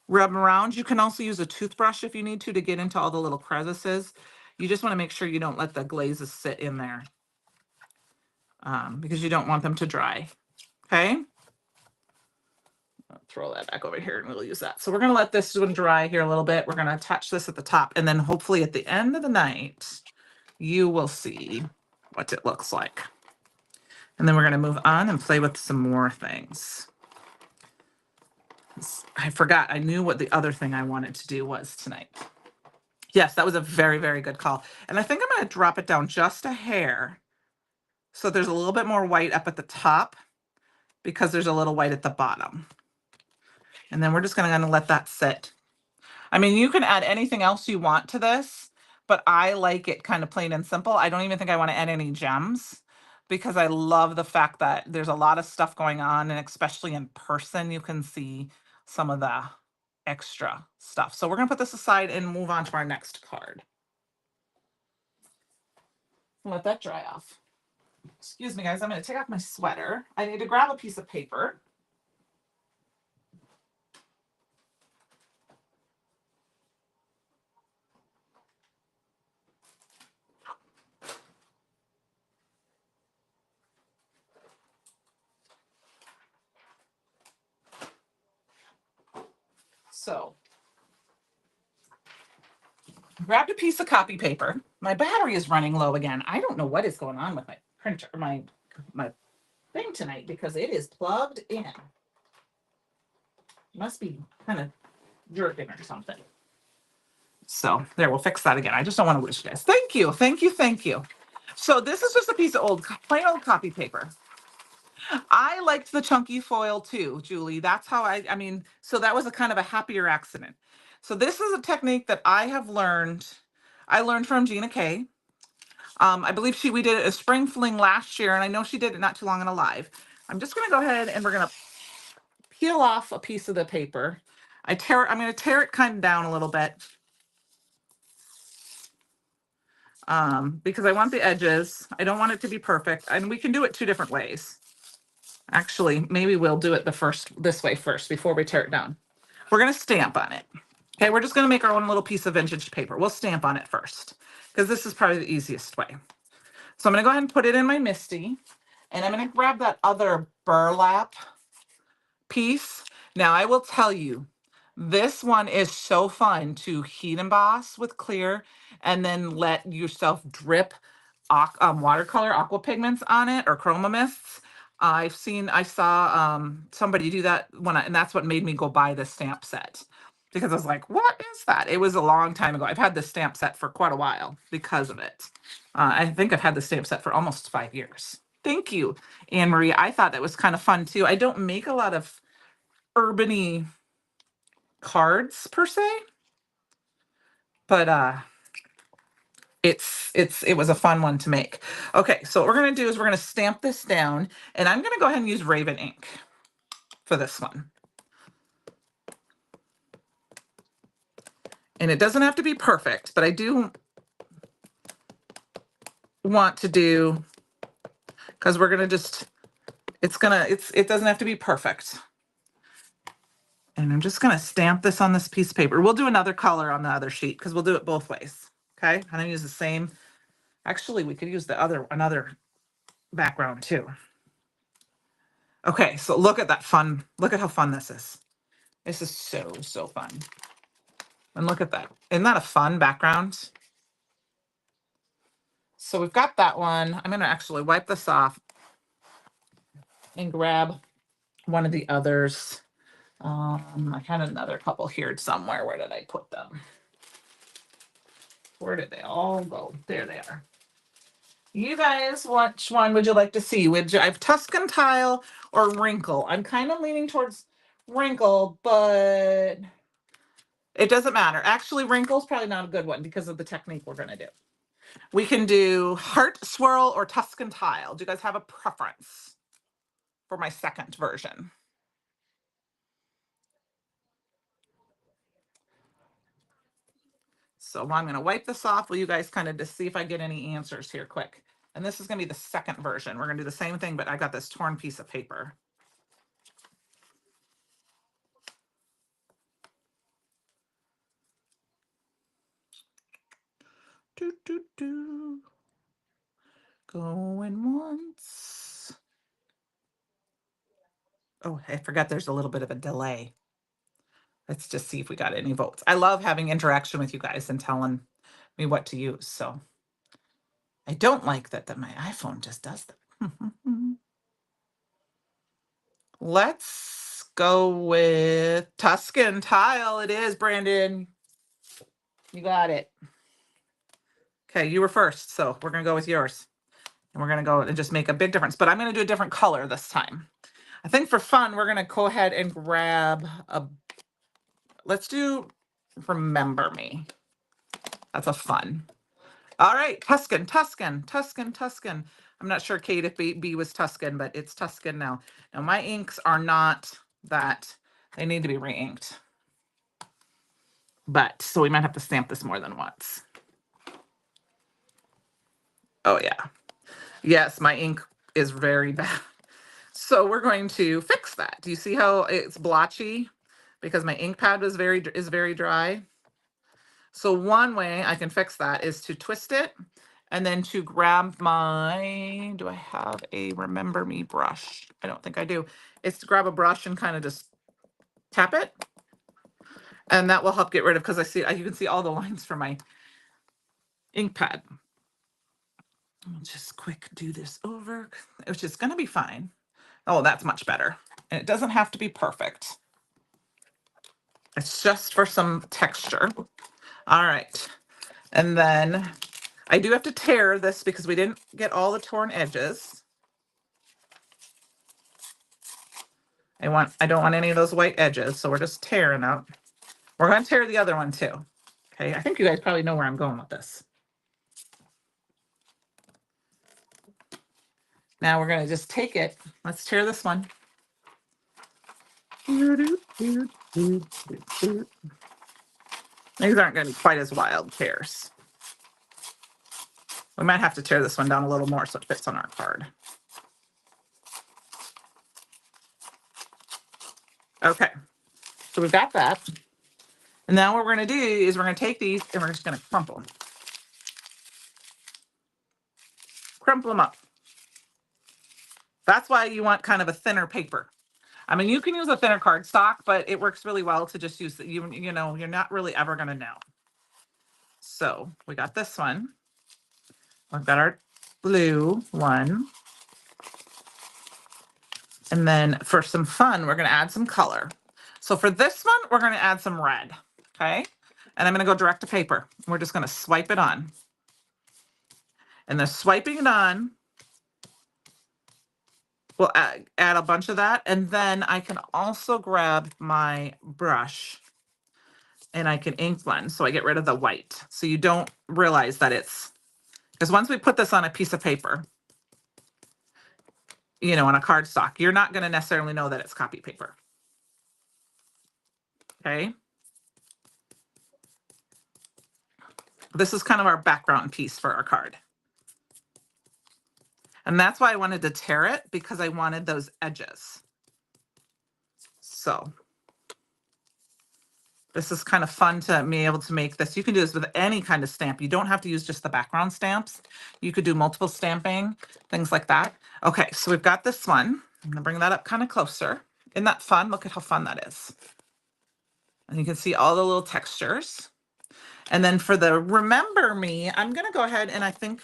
rub them around. You can also use a toothbrush if you need to get into all the little crevices. You just want to make sure you don't let the glazes sit in there. Because you don't want them to dry. Okay. I'll throw that back over here and we'll use that. So we're going to let this one dry here a little bit. We're going to attach this at the top, and then hopefully at the end of the night, you will see what it looks like. And then we're going to move on and play with some more things. I forgot. I knew what the other thing I wanted to do was tonight. Yes, that was a very, very good call. And I think I'm going to drop it down just a hair. So there's a little bit more white up at the top because there's a little white at the bottom. And then we're just going to let that sit. I mean, you can add anything else you want to this, but I like it kind of plain and simple. I don't even think I want to add any gems because I love the fact that there's a lot of stuff going on, and especially in person, you can see some of the extra stuff. So we're going to put this aside and move on to our next card. Let that dry off. Excuse me, guys. I'm going to take off my sweater. I need to grab a piece of paper. So, grabbed a piece of copy paper. My battery is running low again. I don't know what is going on with my printer, my thing tonight, because it is plugged in. Must be kind of jerking or something. So there, we'll fix that again. I just don't want to lose you guys. Thank you, thank you, thank you. So this is just a piece of plain old copy paper. I liked the chunky foil too, Julie. That's how I mean, so that was a kind of a happier accident. So this is a technique that I have learned. I learned from Gina Kay. I believe we did it a spring fling last year, and I know she did it not too long in a live. I'm just gonna go ahead and we're gonna peel off a piece of the paper. I'm gonna tear it kind of down a little bit. Because I want the edges. I don't want it to be perfect. And we can do it two different ways. Actually, maybe we'll do it this way first before we tear it down. We're gonna stamp on it. Okay, we're just gonna make our own little piece of vintage paper. We'll stamp on it first, because this is probably the easiest way. So I'm gonna go ahead and put it in my MISTI, and I'm gonna grab that other burlap piece. Now I will tell you, this one is so fun to heat emboss with clear and then let yourself drip watercolor aqua pigments on it or chroma mists. I saw somebody do that and that's what made me go buy the stamp set, because I was like, what is that? It was a long time ago. I've had this stamp set for quite a while because of it. I think I've had the stamp set for almost 5 years. Thank you, Anne Marie. I thought that was kind of fun too. I don't make a lot of urban-y cards per se, but it was a fun one to make. Okay, so what we're gonna do is we're gonna stamp this down, and I'm gonna go ahead and use Raven ink for this one. And it doesn't have to be perfect, but I do want to do, because we're gonna just, it doesn't have to be perfect. And I'm just gonna stamp this on this piece of paper. We'll do another color on the other sheet because we'll do it both ways. Okay, I'm gonna use the same. Actually, we could use another background too. Okay, so look at that fun. Look at how fun this is. This is so fun. And look at that. Isn't that a fun background? So we've got that one. I'm gonna actually wipe this off and grab one of the others. I had another couple here somewhere. Where did I put them? Where did they all go? There they are. You guys, which one would you like to see? I have Tuscan tile or wrinkle? I'm kind of leaning towards wrinkle, but it doesn't matter. Actually, wrinkle's probably not a good one because of the technique we're gonna do. We can do heart swirl or Tuscan tile. Do you guys have a preference for my second version? So I'm going to wipe this off. Will you guys kind of just see if I get any answers here quick? And this is going to be the second version. We're going to do the same thing, but I got this torn piece of paper. Do, do, do. Going once. Oh, I forgot there's a little bit of a delay. Let's just see if we got any votes. I love having interaction with you guys and telling me what to use. So I don't like that my iPhone just does that. Let's go with Tuscan tile. It is, Brandon. You got it. Okay, you were first, so we're gonna go with yours. And we're gonna go and just make a big difference. But I'm gonna do a different color this time. I think for fun, we're gonna go ahead and grab let's do Remember Me. That's a fun. All right, Tuscan. I'm not sure, Kate, if B was Tuscan, but it's Tuscan now. Now my inks are not that, they need to be re-inked. But, so we might have to stamp this more than once. Oh yeah. Yes, my ink is very bad. So we're going to fix that. Do you see how it's blotchy? Because my ink pad is very dry. So one way I can fix that is to twist it and then to grab my, do I have a Remember Me brush? I don't think I do. It's to grab a brush and kind of just tap it. And that will help get rid of, because you can see all the lines from my ink pad. I'll just quick do this over, which is going to be fine. Oh, that's much better. And it doesn't have to be perfect. It's just for some texture. All right. And then I do have to tear this because we didn't get all the torn edges. I don't want any of those white edges, so we're just tearing out. We're going to tear the other one too. Okay, I think you guys probably know where I'm going with this. Now we're going to just take it. Let's tear this one. These aren't going to be quite as wild tears. We might have to tear this one down a little more so it fits on our card. Okay, so we've got that. And now what we're going to do is we're going to take these and we're just going to crumple them. Crumple them up. That's why you want kind of a thinner paper. I mean, you can use a thinner cardstock, but it works really well to just use, you know, you're not really ever going to know. So we got this one. We've got our blue one. And then for some fun, we're going to add some color. So for this one, we're going to add some red. Okay. And I'm going to go direct to paper. We're just going to swipe it on. And the swiping it on, we'll add a bunch of that. And then I can also grab my brush and I can ink blend. So I get rid of the white. So you don't realize that it's, because once we put this on a piece of paper, you know, on a cardstock, you're not going to necessarily know that it's copy paper. Okay. This is kind of our background piece for our card. And that's why I wanted to tear it, because I wanted those edges. So this is kind of fun to be able to make this. You can do this with any kind of stamp. You don't have to use just the background stamps. You could do multiple stamping, things like that. Okay, so we've got this one. I'm gonna bring that up kind of closer. Isn't that fun? Look at how fun that is. And you can see all the little textures. And then for the remember me, I'm gonna go ahead and I think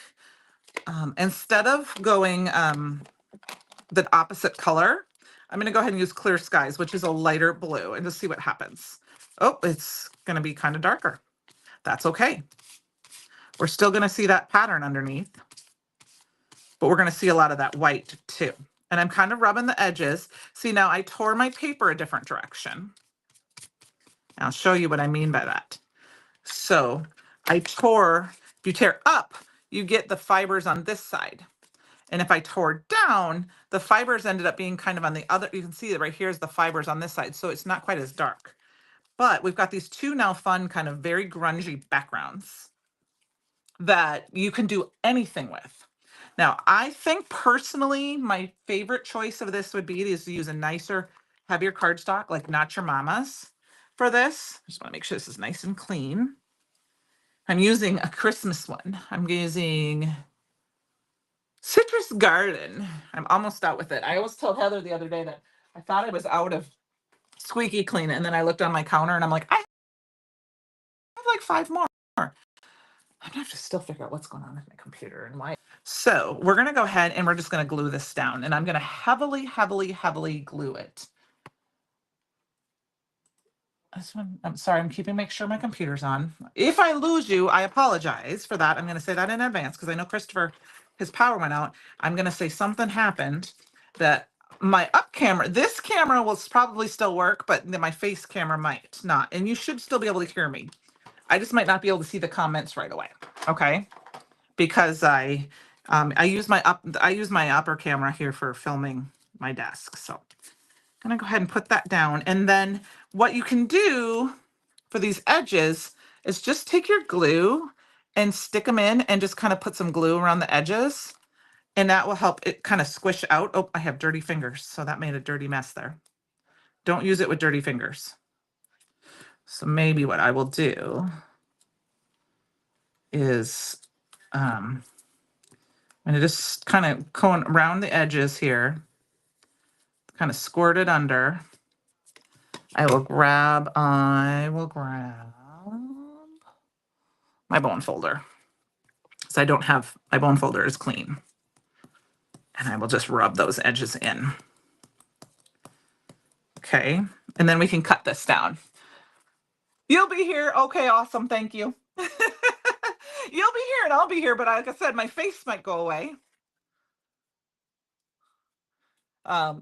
instead of going the opposite color, I'm gonna go ahead and use Clear Skies, which is a lighter blue, and just see what happens. Oh, it's gonna be kind of darker. That's okay. We're still gonna see that pattern underneath, but we're gonna see a lot of that white too. And I'm kind of rubbing the edges. See, now I tore my paper a different direction. I'll show you what I mean by that. So I tore, if you tear up, you get the fibers on this side. And if I tore down, the fibers ended up being kind of on the other, you can see that right here is the fibers on this side. So it's not quite as dark. But we've got these two now fun, kind of very grungy backgrounds that you can do anything with. Now, I think personally, my favorite choice of this would be to use a nicer, heavier cardstock, like Not Your Mama's for this. I just want to make sure this is nice and clean. I'm using a Christmas one. I'm using Citrus Garden. I'm almost out with it. I always told Heather the other day that I thought I was out of squeaky clean, and then I looked on my counter and I'm like, I have like 5 more. I'm gonna have to still figure out what's going on with my computer and why. So we're gonna go ahead and we're just gonna glue this down, and I'm gonna heavily, heavily, heavily glue it. This one, I'm sorry, I'm make sure my computer's on. If I lose you, I apologize for that. I'm gonna say that in advance because I know Christopher, his power went out. I'm gonna say something happened that my up camera, this camera will probably still work, but my face camera might not. And you should still be able to hear me. I just might not be able to see the comments right away. Okay. Because I use my upper camera here for filming my desk. So I'm gonna go ahead and put that down. And then what you can do for these edges is just take your glue and stick them in and just kind of put some glue around the edges. And that will help it kind of squish out. Oh, I have dirty fingers. So that made a dirty mess there. Don't use it with dirty fingers. So maybe what I will do is I'm gonna just kind of going around the edges here, kind of squirt it under. I will grab my bone folder. So I don't have, my bone folder is clean. And I will just rub those edges in. Okay, and then we can cut this down. You'll be here. Okay, awesome. Thank you. You'll be here and I'll be here, but like I said, my face might go away.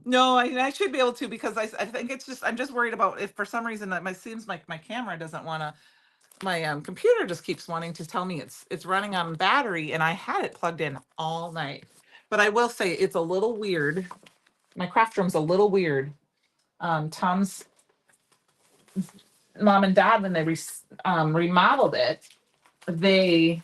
No, I should be able to because I think it's just I'm just worried about if for some reason that my seems like my camera doesn't want to my computer just keeps wanting to tell me it's running on battery and I had it plugged in all night. But I will say it's a little weird. My craft room's a little weird. Tom's mom and dad when they remodeled it, they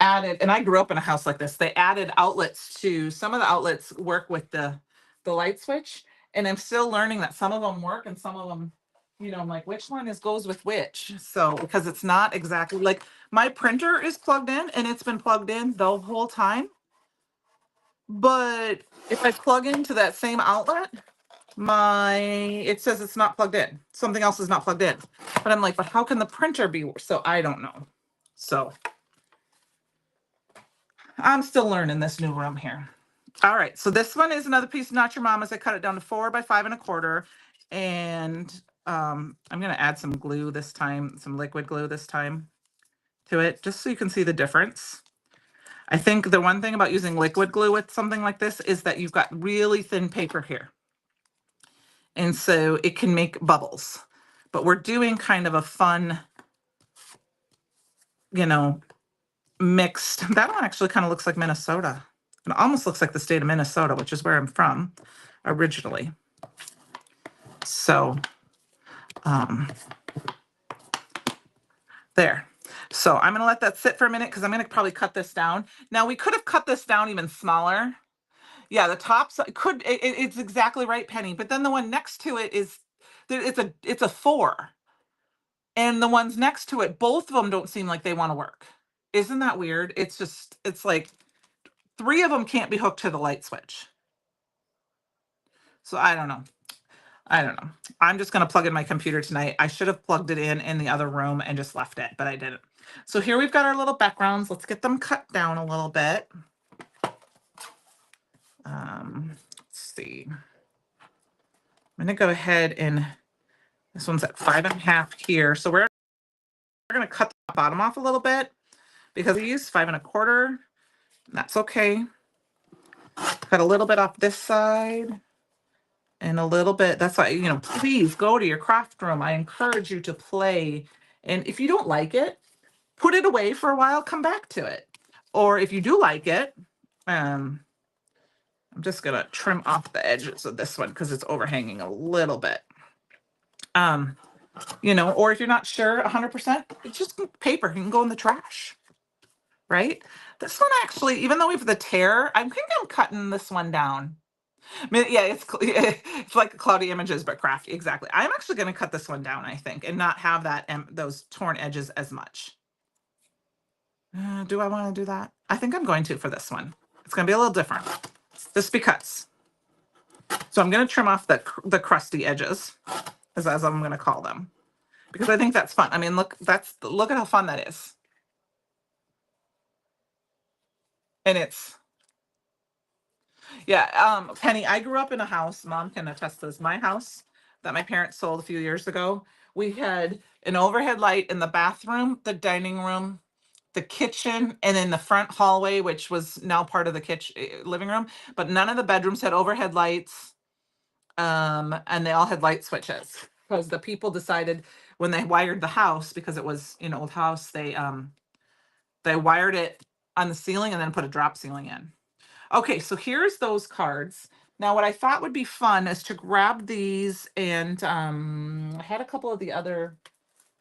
added, and I grew up in a house like this. They added outlets to some of the outlets work with the light switch, and I'm still learning that some of them work and some of them, I'm like, which one is goes with which? So because it's not exactly like my printer is plugged in and it's been plugged in the whole time, but if I plug into that same outlet, it says it's not plugged in. Something else is not plugged in. But I'm like, but how can the printer be? So I don't know. So I'm still learning this new room here. All right, so this one is another piece of Not Your Mama's. I cut it down to 4 by 5 1/4, and I'm gonna add some glue this time, some liquid glue this time to it, just so you can see the difference. I think the one thing about using liquid glue with something like this is that you've got really thin paper here, and so it can make bubbles. But we're doing kind of a fun, mixed. That one actually kind of looks like Minnesota. It almost looks like the state of Minnesota, which is where I'm from originally. So there. So I'm going to let that sit for a minute because I'm going to probably cut this down. Now we could have cut this down even smaller. Yeah, the top it's exactly right, Penny. But then the one next to it it's a 4. And the ones next to it, both of them don't seem like they want to work. Isn't that weird? It's like 3 of them can't be hooked to the light switch. So I don't know. I'm just going to plug in my computer tonight. I should have plugged it in the other room and just left it, but I didn't. So here we've got our little backgrounds. Let's get them cut down a little bit. Let's see. I'm going to go ahead and this one's at 5 1/2 here. So we're going to cut the bottom off a little bit because we used 5 1/4. That's okay. Cut a little bit off this side. And a little bit, that's why, please go to your craft room. I encourage you to play. And if you don't like it, put it away for a while, come back to it. Or if you do like it, I'm just going to trim off the edges of this one because it's overhanging a little bit. Or if you're not sure 100%, it's just paper. You can go in the trash, right? This one actually, even though we have the tear, I think I'm cutting this one down. I mean, yeah, it's like cloudy images, but crafty. Exactly. I'm actually going to cut this one down, I think, and not have those torn edges as much. Do I want to do that? I think I'm going to for this one. It's going to be a little different, just because. So I'm going to trim off the crusty edges, as I'm going to call them, because I think that's fun. I mean, look at how fun that is, and it's. Yeah, Penny, I grew up in a house, Mom can attest to this, my house that my parents sold a few years ago. We had an overhead light in the bathroom, the dining room, the kitchen, and in the front hallway, which was now part of the kitchen living room, but none of the bedrooms had overhead lights. And they all had light switches because the people decided when they wired the house, because it was an old house, they wired it on the ceiling and then put a drop ceiling in. Okay, so here's those cards. Now, what I thought would be fun is to grab these, and I had a couple of the other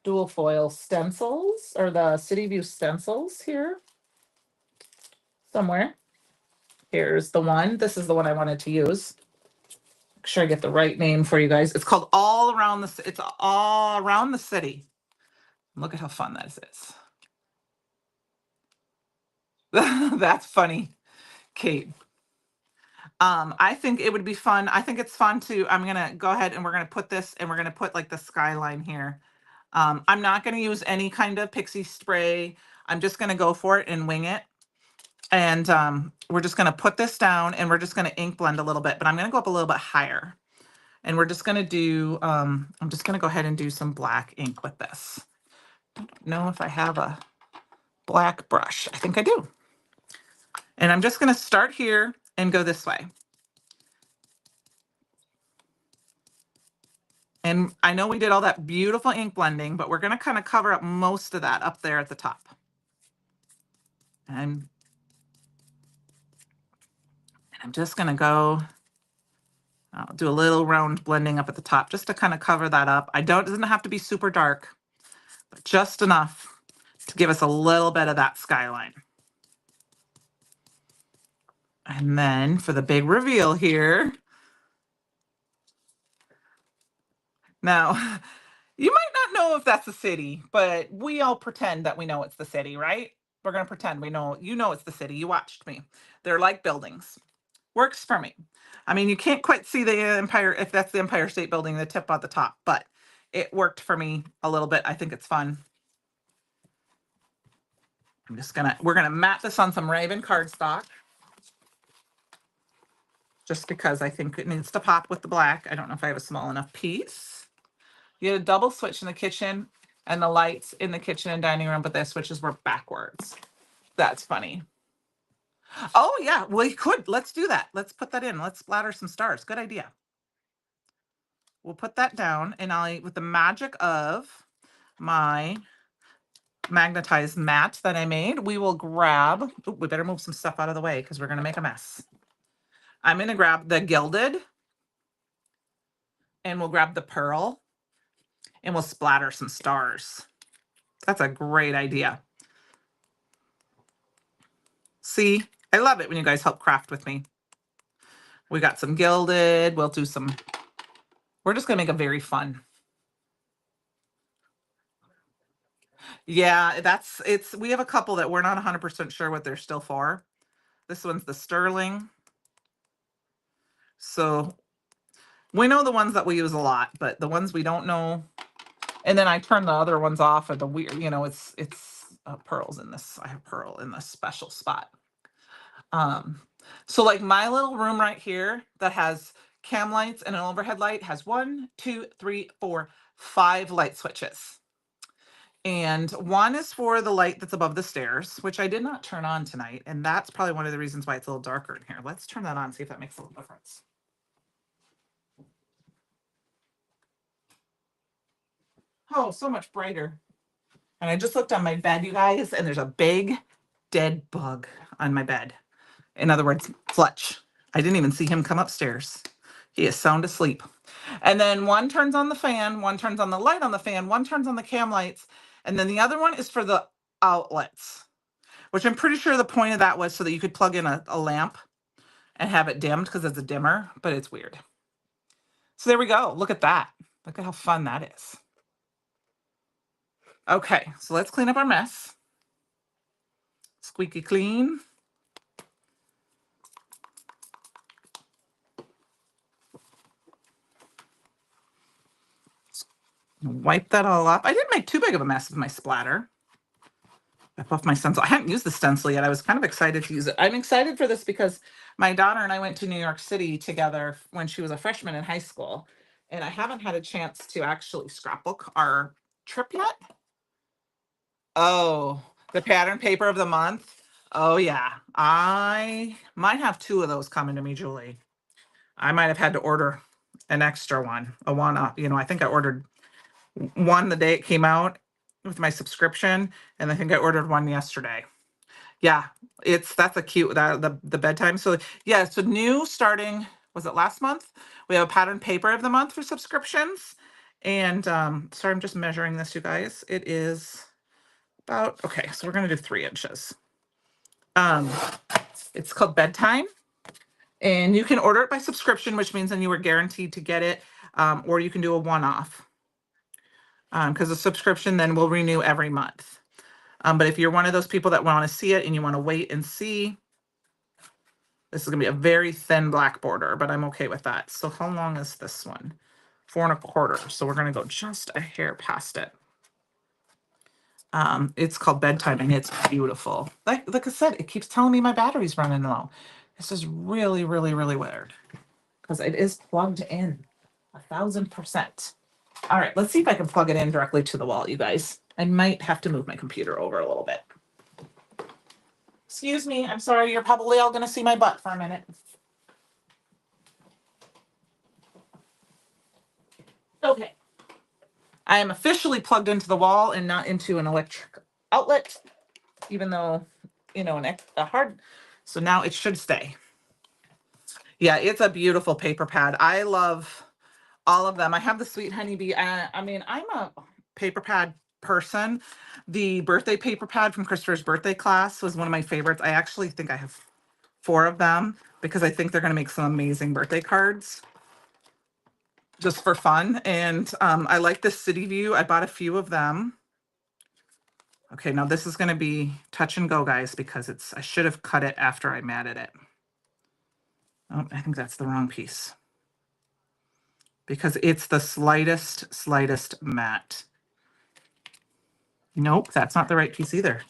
dual foil stencils, or the City View stencils here somewhere. Here's the one. This is the one I wanted to use. Make sure I get the right name for you guys. It's called All Around the. It's All Around the City. Look at how fun that is. That's funny, Kate. I think it would be fun. I think it's fun to, I'm going to go ahead and we're going to put this, and we're going to put like the skyline here. I'm not going to use any kind of pixie spray. I'm just going to go for it and wing it. And we're just going to put this down and we're just going to ink blend a little bit, but I'm going to go up a little bit higher And we're just going to do, I'm just going to go ahead and do some black ink with this. I don't know if I have a black brush. I think I do. And I'm just going to start here and go this way. And I know we did all that beautiful ink blending, but we're going to kind of cover up most of that up there at the top. And I'm just going to go, I'll do a little round blending up at the top just to kind of cover that up. It doesn't have to be super dark, but just enough to give us a little bit of that skyline. And then for the big reveal here, now, you might not know if that's the city, but we all pretend that we know it's the city, right? We're going to pretend we know, you know it's the city. You watched me. They're like buildings. Works for me. I mean, you can't quite see the Empire, if that's the Empire State Building, the tip at the top, but it worked for me a little bit. I think it's fun. We're going to mat this on some Raven cardstock. Just because I think it needs to pop with the black. I don't know if I have a small enough piece. You had a double switch in the kitchen and the lights in the kitchen and dining room, but the switches were backwards. That's funny. Oh yeah, we could. Let's do that. Let's put that in. Let's splatter some stars. Good idea. We'll put that down, and with the magic of my magnetized mat that I made, we will grab, we better move some stuff out of the way because we're going to make a mess. I'm going to grab the gilded, and we'll grab the pearl, and we'll splatter some stars. That's a great idea. See, I love it when you guys help craft with me. We got some gilded. We'll do some, we're just going to make it very fun. Yeah, we have a couple that we're not 100% sure what they're still for. This one's the sterling. So we know the ones that we use a lot, but the ones we don't know. And then I turn the other ones off at the weird, it's pearls in this. I have pearl in this special spot. So like my little room right here that has cam lights and an overhead light has 1, 2, 3, 4, 5 light switches. And one is for the light that's above the stairs, which I did not turn on tonight. And that's probably one of the reasons why it's a little darker in here. Let's turn that on, see if that makes a little difference. Oh, so much brighter. And I just looked on my bed, you guys, and there's a big dead bug on my bed. In other words, Fletch. I didn't even see him come upstairs. He is sound asleep. And then one turns on the fan, one turns on the light on the fan, one turns on the cam lights, and then the other one is for the outlets, which I'm pretty sure the point of that was so that you could plug in a lamp and have it dimmed because it's a dimmer, but it's weird. So there we go. Look at that. Look at how fun that is. Okay, so let's clean up our mess. Squeaky clean. Wipe that all up. I didn't make too big of a mess with my splatter. I puffed my stencil. I hadn't used the stencil yet. I was kind of excited to use it. I'm excited for this because my daughter and I went to New York City together when she was a freshman in high school. And I haven't had a chance to actually scrapbook our trip yet. Oh, the pattern paper of the month. Oh yeah. I might have 2 of those coming to me, Julie. I might have had to order an extra one. I think I ordered one the day it came out with my subscription, and I think I ordered one yesterday. Yeah, that's a cute the bedtime. So yeah, so new starting, was it last month? We have a pattern paper of the month for subscriptions. And sorry, I'm just measuring this, you guys. It is about, okay, so we're gonna do 3 inches. It's called Bedtime, and you can order it by subscription, which means then you were guaranteed to get it, or you can do a one-off. Because the subscription then will renew every month. But if you're one of those people that want to see it and you want to wait and see, this is going to be a very thin black border, but I'm okay with that. So how long is this one? 4 1/4. So we're going to go just a hair past it. It's called Bedtime, and it's beautiful. Like I said, it keeps telling me my battery's running low. This is really, really, really weird because it is plugged in. 1000%. All right, let's see if I can plug it in directly to the wall, you guys. I might have to move my computer over a little bit. Excuse me, I'm sorry, you're probably all gonna see my butt for a minute. Okay. I am officially plugged into the wall and not into an electric outlet, even though, you know, a hard, so now it should stay. Yeah, it's a beautiful paper pad. I love all of them. I have the Sweet Honeybee. I mean, I'm a paper pad person. The birthday paper pad from Christopher's birthday class was one of my favorites. I actually think I have 4 of them because I think they're going to make some amazing birthday cards just for fun. And I like the City View. I bought a few of them. Okay, now this is going to be touch and go, guys, because I should have cut it after I matted it. Oh, I think that's the wrong piece. Because it's the slightest matte. Nope, that's not the right piece either.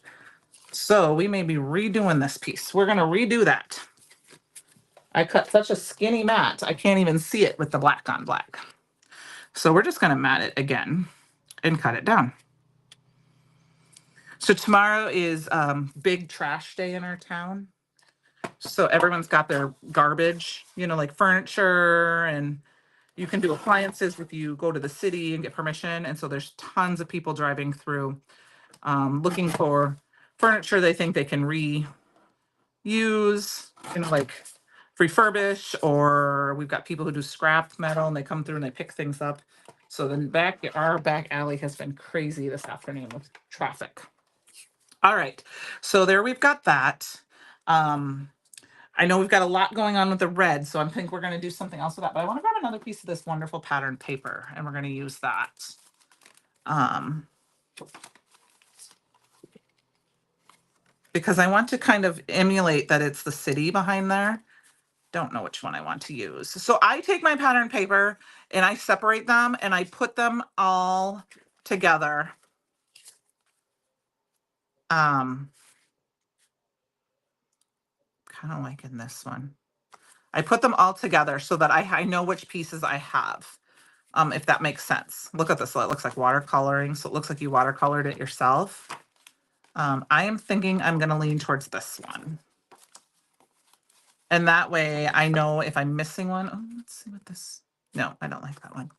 So we may be redoing this piece. We're going to redo that. I cut such a skinny mat, I can't even see it with the black on black. So we're just going to mat it again and cut it down. So tomorrow is big trash day in our town. So everyone's got their garbage, you know, like furniture, and you can do appliances if you go to the city and get permission. And so there's tons of people driving through looking for furniture they think they can reuse, you know, like refurbish, or we've got people who do scrap metal and they come through and they pick things up. So then our back alley has been crazy this afternoon with traffic. All right, so there we've got that. I know we've got a lot going on with the red, so I think we're going to do something else with that. But I want to grab another piece of this wonderful pattern paper, and we're going to use that. Because I want to kind of emulate that it's the city behind there. Don't know which one I want to use. So I take my pattern paper and I separate them and I put them all together. Kind of like in this one. I put them all together so that I know which pieces I have, if that makes sense. Look at this. So it looks like watercoloring. So it looks like you watercolored it yourself. I am thinking I'm going to lean towards this one. And that way I know if I'm missing one. Oh, let's see what this. No, I don't like that one.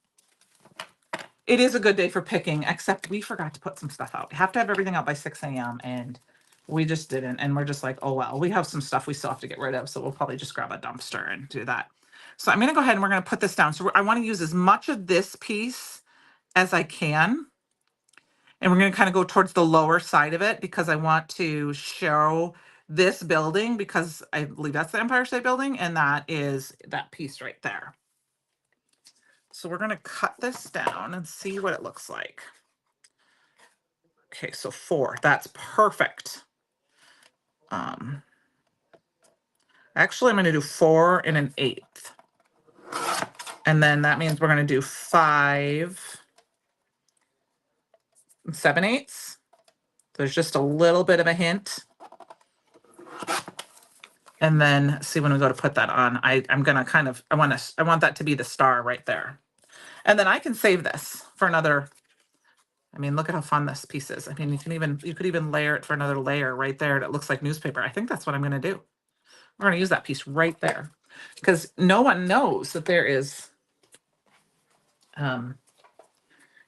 It is a good day for picking, except we forgot to put some stuff out. We have to have everything out by 6 a.m. and we just didn't. And we're just like, oh, well, we have some stuff we still have to get rid of. So we'll probably just grab a dumpster and do that. So I'm going to go ahead and we're going to put this down. So I want to use as much of this piece as I can. And we're going to kind of go towards the lower side of it because I want to show this building, because I believe that's the Empire State Building, and that is that piece right there. So we're going to cut this down and see what it looks like. Okay, so 4. That's perfect. Actually, I'm going to do 4 and 1/8. And then that means we're going to do 5 7/8. There's just a little bit of a hint. And then see when we go to put that on, I'm going to kind of, I want that to be the star right there. And then I can save this for another. I mean, look at how fun this piece is. I mean, you could even layer it for another layer right there that looks like newspaper. I think that's what I'm going to do. We're going to use that piece right there because no one knows that there is. And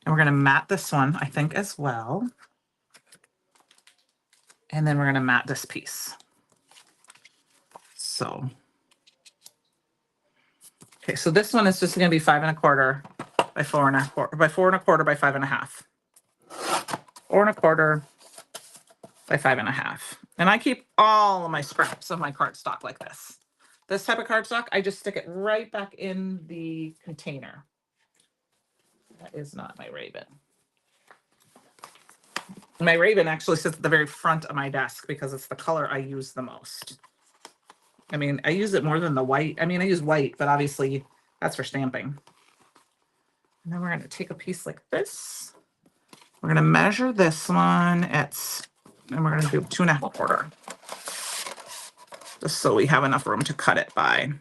we're going to mat this one, I think, as well. And then we're going to mat this piece. So, okay, so this one is just going to be 5 1/4 by 4 1/4 by 4 1/4 by 5 1/2. 4 1/4 by 5 1/2. And I keep all of my scraps of my cardstock like this. This type of cardstock, I just stick it right back in the container. That is not my Raven. My Raven actually sits at the very front of my desk because it's the color I use the most. I mean, I use it more than the white. I mean, I use white, but obviously that's for stamping. And then we're going to take a piece like this. We're going to measure this one and we're going to do 2 1/4. Just so we have enough room to cut it by.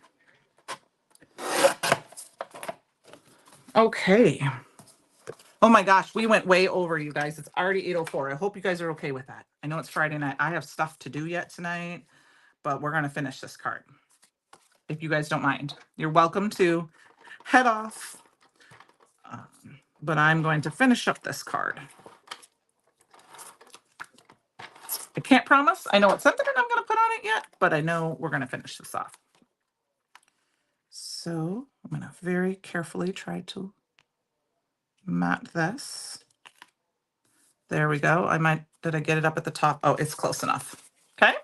Okay. Oh my gosh, we went way over, you guys. It's already 8:04. I hope you guys are okay with that. I know it's Friday night. I have stuff to do yet tonight, but we're going to finish this card. If you guys don't mind, you're welcome to head off. But I'm going to finish up this card. I can't promise. I know what sentiment I'm going to put on it yet, but I know we're going to finish this off. So I'm going to very carefully try to mat this. There we go. Did I get it up at the top? Oh, it's close enough. Okay.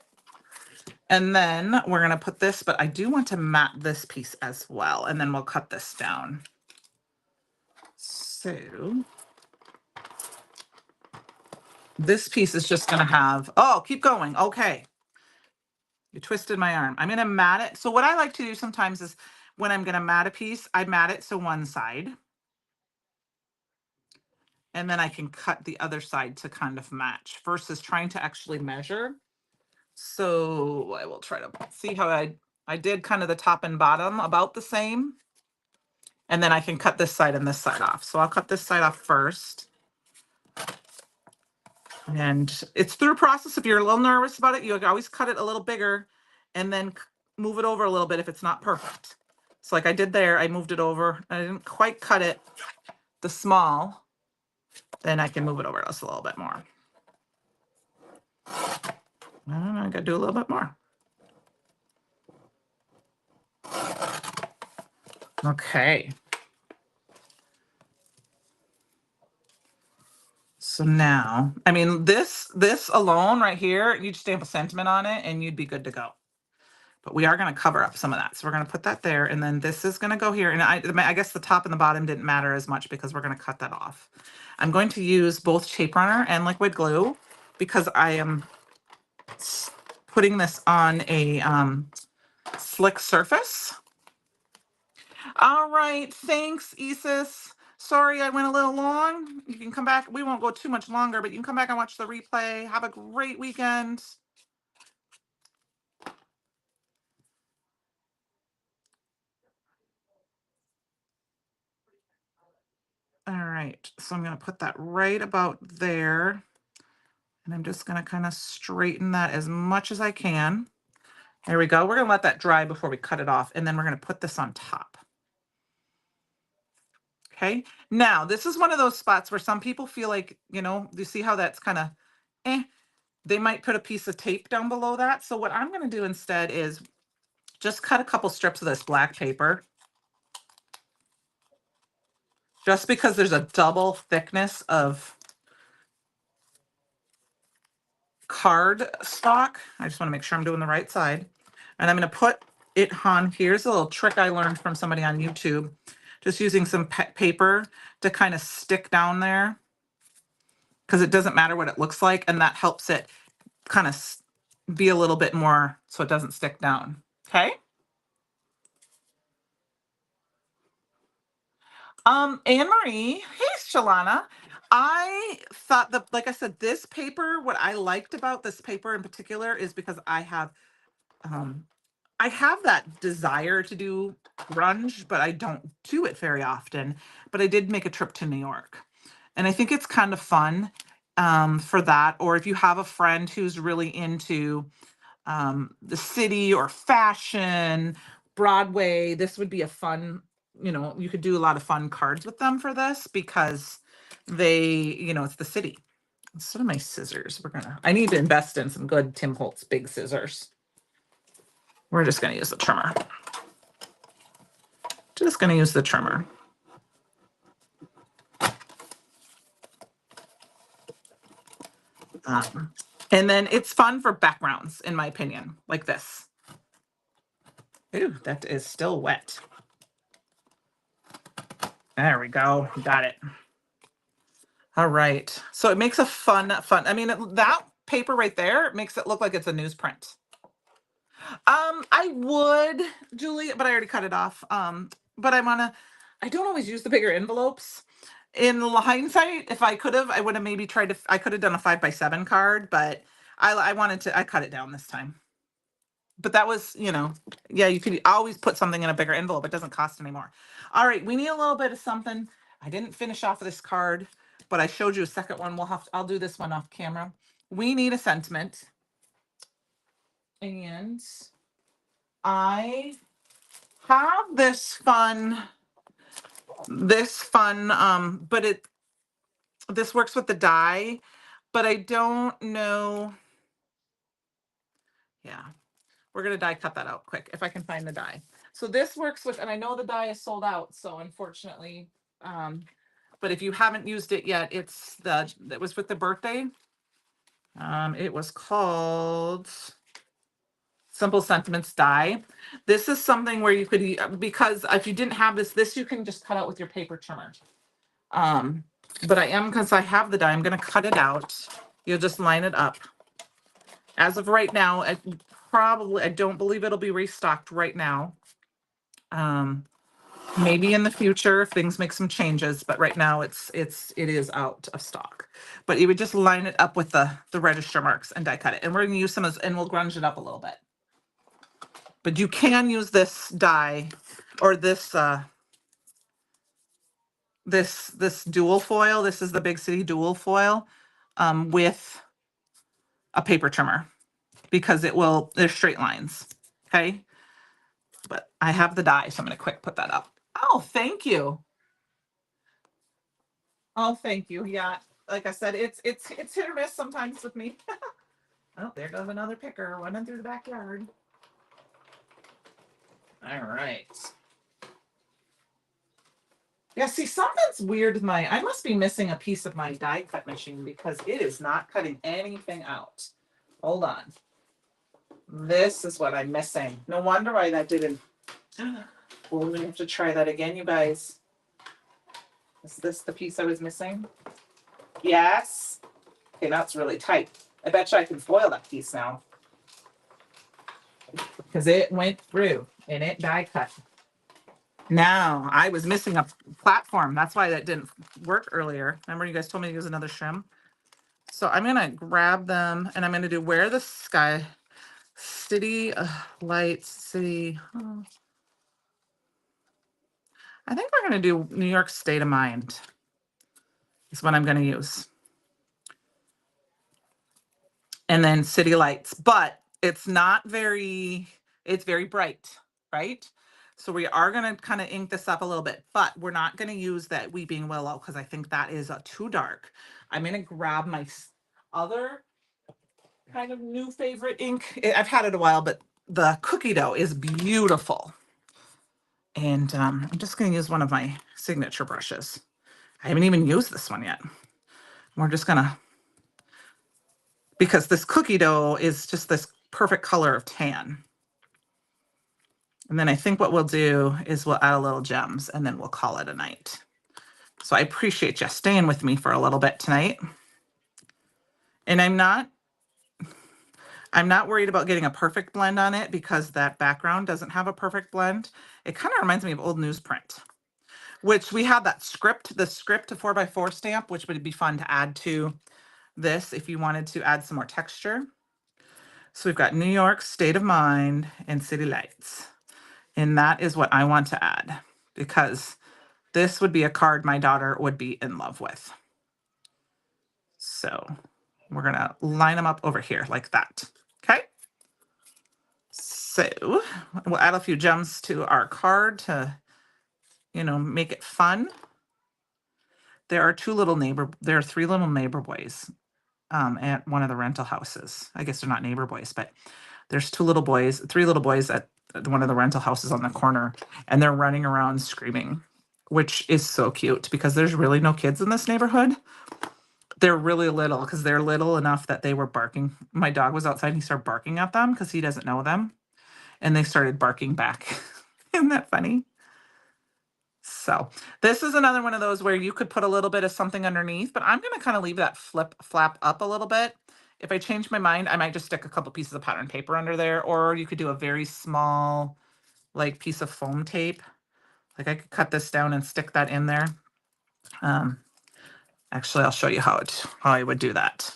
And then we're going to put this, but I do want to mat this piece as well. And then we'll cut this down. So this piece is just going to have, oh, keep going. Okay. You twisted my arm. I'm going to mat it. So what I like to do sometimes is when I'm going to mat a piece, I mat it to one side. And then I can cut the other side to kind of match versus trying to actually measure. So I will try to see how I did kind of the top and bottom about the same. And then I can cut this side and this side off. So I'll cut this side off first. And it's through a process. If you're a little nervous about it, you always cut it a little bigger and then move it over a little bit if it's not perfect. So like I did there, I moved it over. I didn't quite cut it the small. Then I can move it over just a little bit more. I gotta do a little bit more. Okay. So now, I mean, this alone right here, you'd stamp a sentiment on it and you'd be good to go. But we are going to cover up some of that. So we're going to put that there. And then this is going to go here. And I guess the top and the bottom didn't matter as much because we're going to cut that off. I'm going to use both Shape Runner and liquid glue because I am putting this on a slick surface. All right. Thanks, Isis. Sorry I went a little long. You can come back. We won't go too much longer, but you can come back and watch the replay. Have a great weekend. All right, so I'm going to put that right about there. And I'm just going to kind of straighten that as much as I can. There we go. We're going to let that dry before we cut it off. And then we're going to put this on top. Okay. Now, this is one of those spots where some people feel like, you see how that's kind of, they might put a piece of tape down below that. So what I'm going to do instead is just cut a couple strips of this black paper. Just because there's a double thickness of card stock. I just want to make sure I'm doing the right side. And I'm going to put it on. Here's a little trick I learned from somebody on YouTube. Just using some paper to kind of stick down there because it doesn't matter what it looks like. And that helps it kind of be a little bit more so it doesn't stick down. Okay. Anne Marie, hey Shalana. I thought that, like I said, this paper, what I liked about this paper in particular is because I have that desire to do grunge, but I don't do it very often. But I did make a trip to New York. And I think it's kind of fun for that. Or if you have a friend who's really into the city or fashion, Broadway, this would be a fun, you could do a lot of fun cards with them for this because it's the city. Instead of my scissors, I need to invest in some good Tim Holtz big scissors. We're just going to use the trimmer. Just going to use the trimmer. And then it's fun for backgrounds, in my opinion, like this. Ooh, that is still wet. There we go. Got it. All right. So it makes a fun. I mean, that paper right there makes it look like it's a newsprint. I would, Julie, but I already cut it off. But I don't always use the bigger envelopes. In hindsight, if I could have, I would have maybe I could have done a 5x7 card, but I cut it down this time. but that was, you know, yeah, you could always put something in a bigger envelope. It doesn't cost anymore. All right, we need a little bit of something. I didn't finish off this card, but I showed you a second one. I'll do this one off camera. We need a sentiment. And I have but this works with the die, but I don't know. Yeah, we're gonna die cut that out quick if I can find the die. So this works with, and I know the die is sold out, so unfortunately, but if you haven't used it yet, it was with the birthday. It was called Simple Sentiments die. This is something where you could, because if you didn't have this you can just cut out with your paper trimmer. But because I have the die, I'm going to cut it out. You'll just line it up. As of right now, I don't believe it'll be restocked right now. Maybe in the future if things make some changes, but right now it is out of stock. But you would just line it up with the register marks and die cut it. And we're going to use some and we'll grunge it up a little bit. But you can use this die or this dual foil. This is the Big City dual foil with a paper trimmer because there's straight lines. Okay. But I have the die, so I'm going to quick put that up. Oh, thank you. Oh, thank you. Yeah. Like I said, it's hit or miss sometimes with me. Oh, there goes another picker running through the backyard. All right. Yeah, see, something's weird with I must be missing a piece of my die cut machine because it is not cutting anything out. Hold on. This is what I'm missing. No wonder why that didn't. We're going to have to try that again, you guys. Is this the piece I was missing? Yes. Okay, now it's really tight. I bet you I can foil that piece now. Because it went through and it die cut. Now, I was missing a platform. That's why that didn't work earlier. Remember you guys told me to use another shim? So I'm going to grab them and I'm going to do Where the Sky, City Lights, City. Oh. I think we're going to do New York State of Mind is what I'm going to use. And then City Lights, but it's very bright, right? So we are going to kind of ink this up a little bit, but we're not going to use that Weeping Willow because I think that is too dark. I'm going to grab my other kind of new favorite ink. I've had it a while, but the cookie dough is beautiful. And I'm just going to use one of my signature brushes. I haven't even used this one yet. We're just going to, because this cookie dough is just this perfect color of tan. And then I think what we'll do is we'll add a little gems and then we'll call it a night. So I appreciate you staying with me for a little bit tonight. And I'm not worried about getting a perfect blend on it because that background doesn't have a perfect blend. It kind of reminds me of old newsprint, which we have the script 4x4 stamp, which would be fun to add to this if you wanted to add some more texture. So we've got New York, State of Mind, and City Lights. And that is what I want to add because this would be a card my daughter would be in love with. So we're going to line them up over here like that. Okay. So we'll add a few gems to our card to, make it fun. There are three little neighbor boys at one of the rental houses. I guess they're not neighbor boys, but there's three little boys at one of the rental houses on the corner, and they're running around screaming, which is so cute because there's really no kids in this neighborhood. They're really little because they're little enough that they were barking. My dog was outside and he started barking at them because he doesn't know them. And they started barking back. Isn't that funny? So this is another one of those where you could put a little bit of something underneath, but I'm going to kind of leave that flap up a little bit. If I change my mind, I might just stick a couple pieces of pattern paper under there, or you could do a very small piece of foam tape. Like I could cut this down and stick that in there. Actually, I'll show you how I would do that.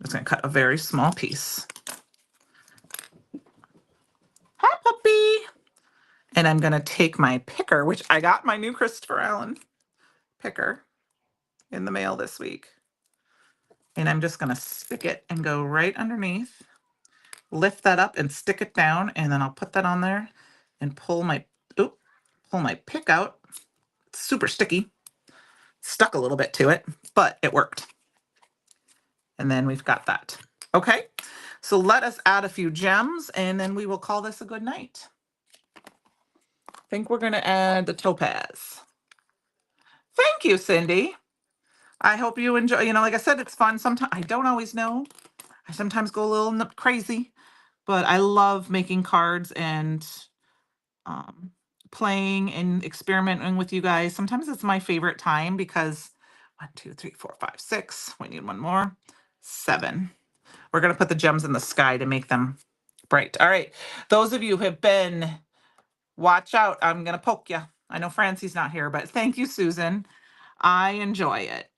I'm just going to cut a very small piece. Hi, puppy. And I'm going to take my picker, which I got my new Christopher Allen picker in the mail this week. And I'm just going to stick it and go right underneath, lift that up and stick it down. And then I'll put that on there and pull my pick out. It's super sticky. Stuck a little bit to it, but it worked. And then we've got that. Okay, so let us add a few gems and then we will call this a good night. I think we're going to add the topaz. Thank you, Cindy. I hope you enjoy. Like I said, it's fun. Sometimes I don't always know. I sometimes go a little crazy, but I love making cards and playing and experimenting with you guys. Sometimes it's my favorite time because 1, 2, 3, 4, 5, 6. We need one more. 7. We're going to put the gems in the sky to make them bright. All right. Those of you who have been, watch out. I'm going to poke you. I know Francie's not here, but thank you, Susan. I enjoy it.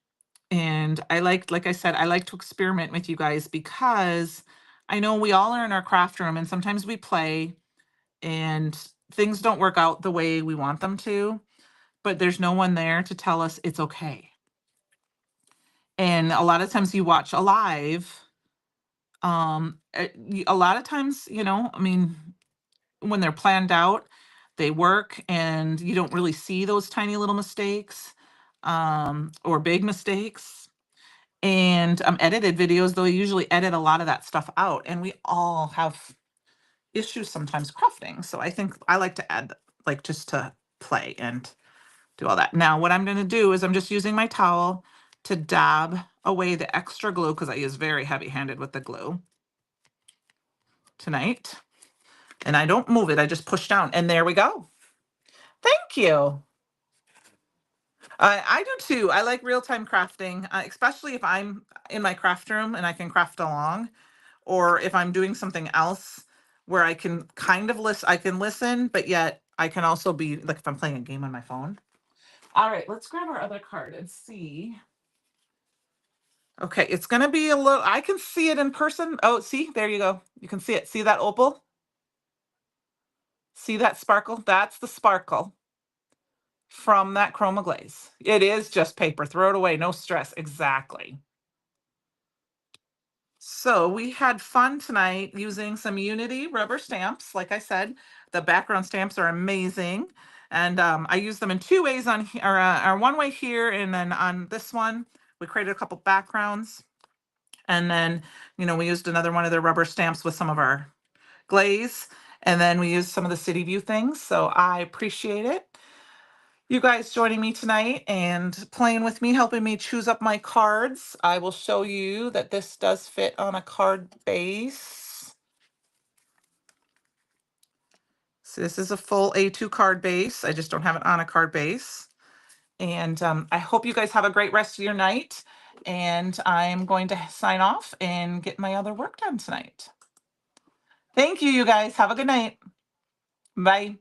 And like I said, I like to experiment with you guys because I know we all are in our craft room and sometimes we play and things don't work out the way we want them to, but there's no one there to tell us it's okay. And a lot of times you watch a live, a lot of times, when they're planned out, they work and you don't really see those tiny little mistakes, or big mistakes. And edited videos, though, usually edit a lot of that stuff out. And we all have issues sometimes crafting. So I think I like to add, like, just to play and do all that. Now, what I'm going to do is I'm just using my towel to dab away the extra glue because I use very heavy-handed with the glue tonight. And I don't move it. I just push down. And there we go. Thank you. I do too. I like real-time crafting, especially if I'm in my craft room and I can craft along, or if I'm doing something else where I can kind of listen, but yet I can also be, like, if I'm playing a game on my phone. All right, let's grab our other card and see. Okay, it's going to be a little, I can see it in person. Oh, see, there you go. You can see it. See that opal? See that sparkle? That's the sparkle from that chroma glaze. It is just paper. Throw it away. No stress. Exactly. So we had fun tonight using some Unity rubber stamps. Like I said, the background stamps are amazing. And I use them in 2 ways on here, or one way here, and then on this one, we created a couple backgrounds. And then, we used another one of the rubber stamps with some of our glaze. And then we used some of the city view things. So I appreciate it. You guys joining me tonight and playing with me, helping me choose up my cards. I will show you that this does fit on a card base. So this is a full A2 card base. I just don't have it on a card base. And I hope you guys have a great rest of your night. And I'm going to sign off and get my other work done tonight. Thank you, you guys. Have a good night. Bye.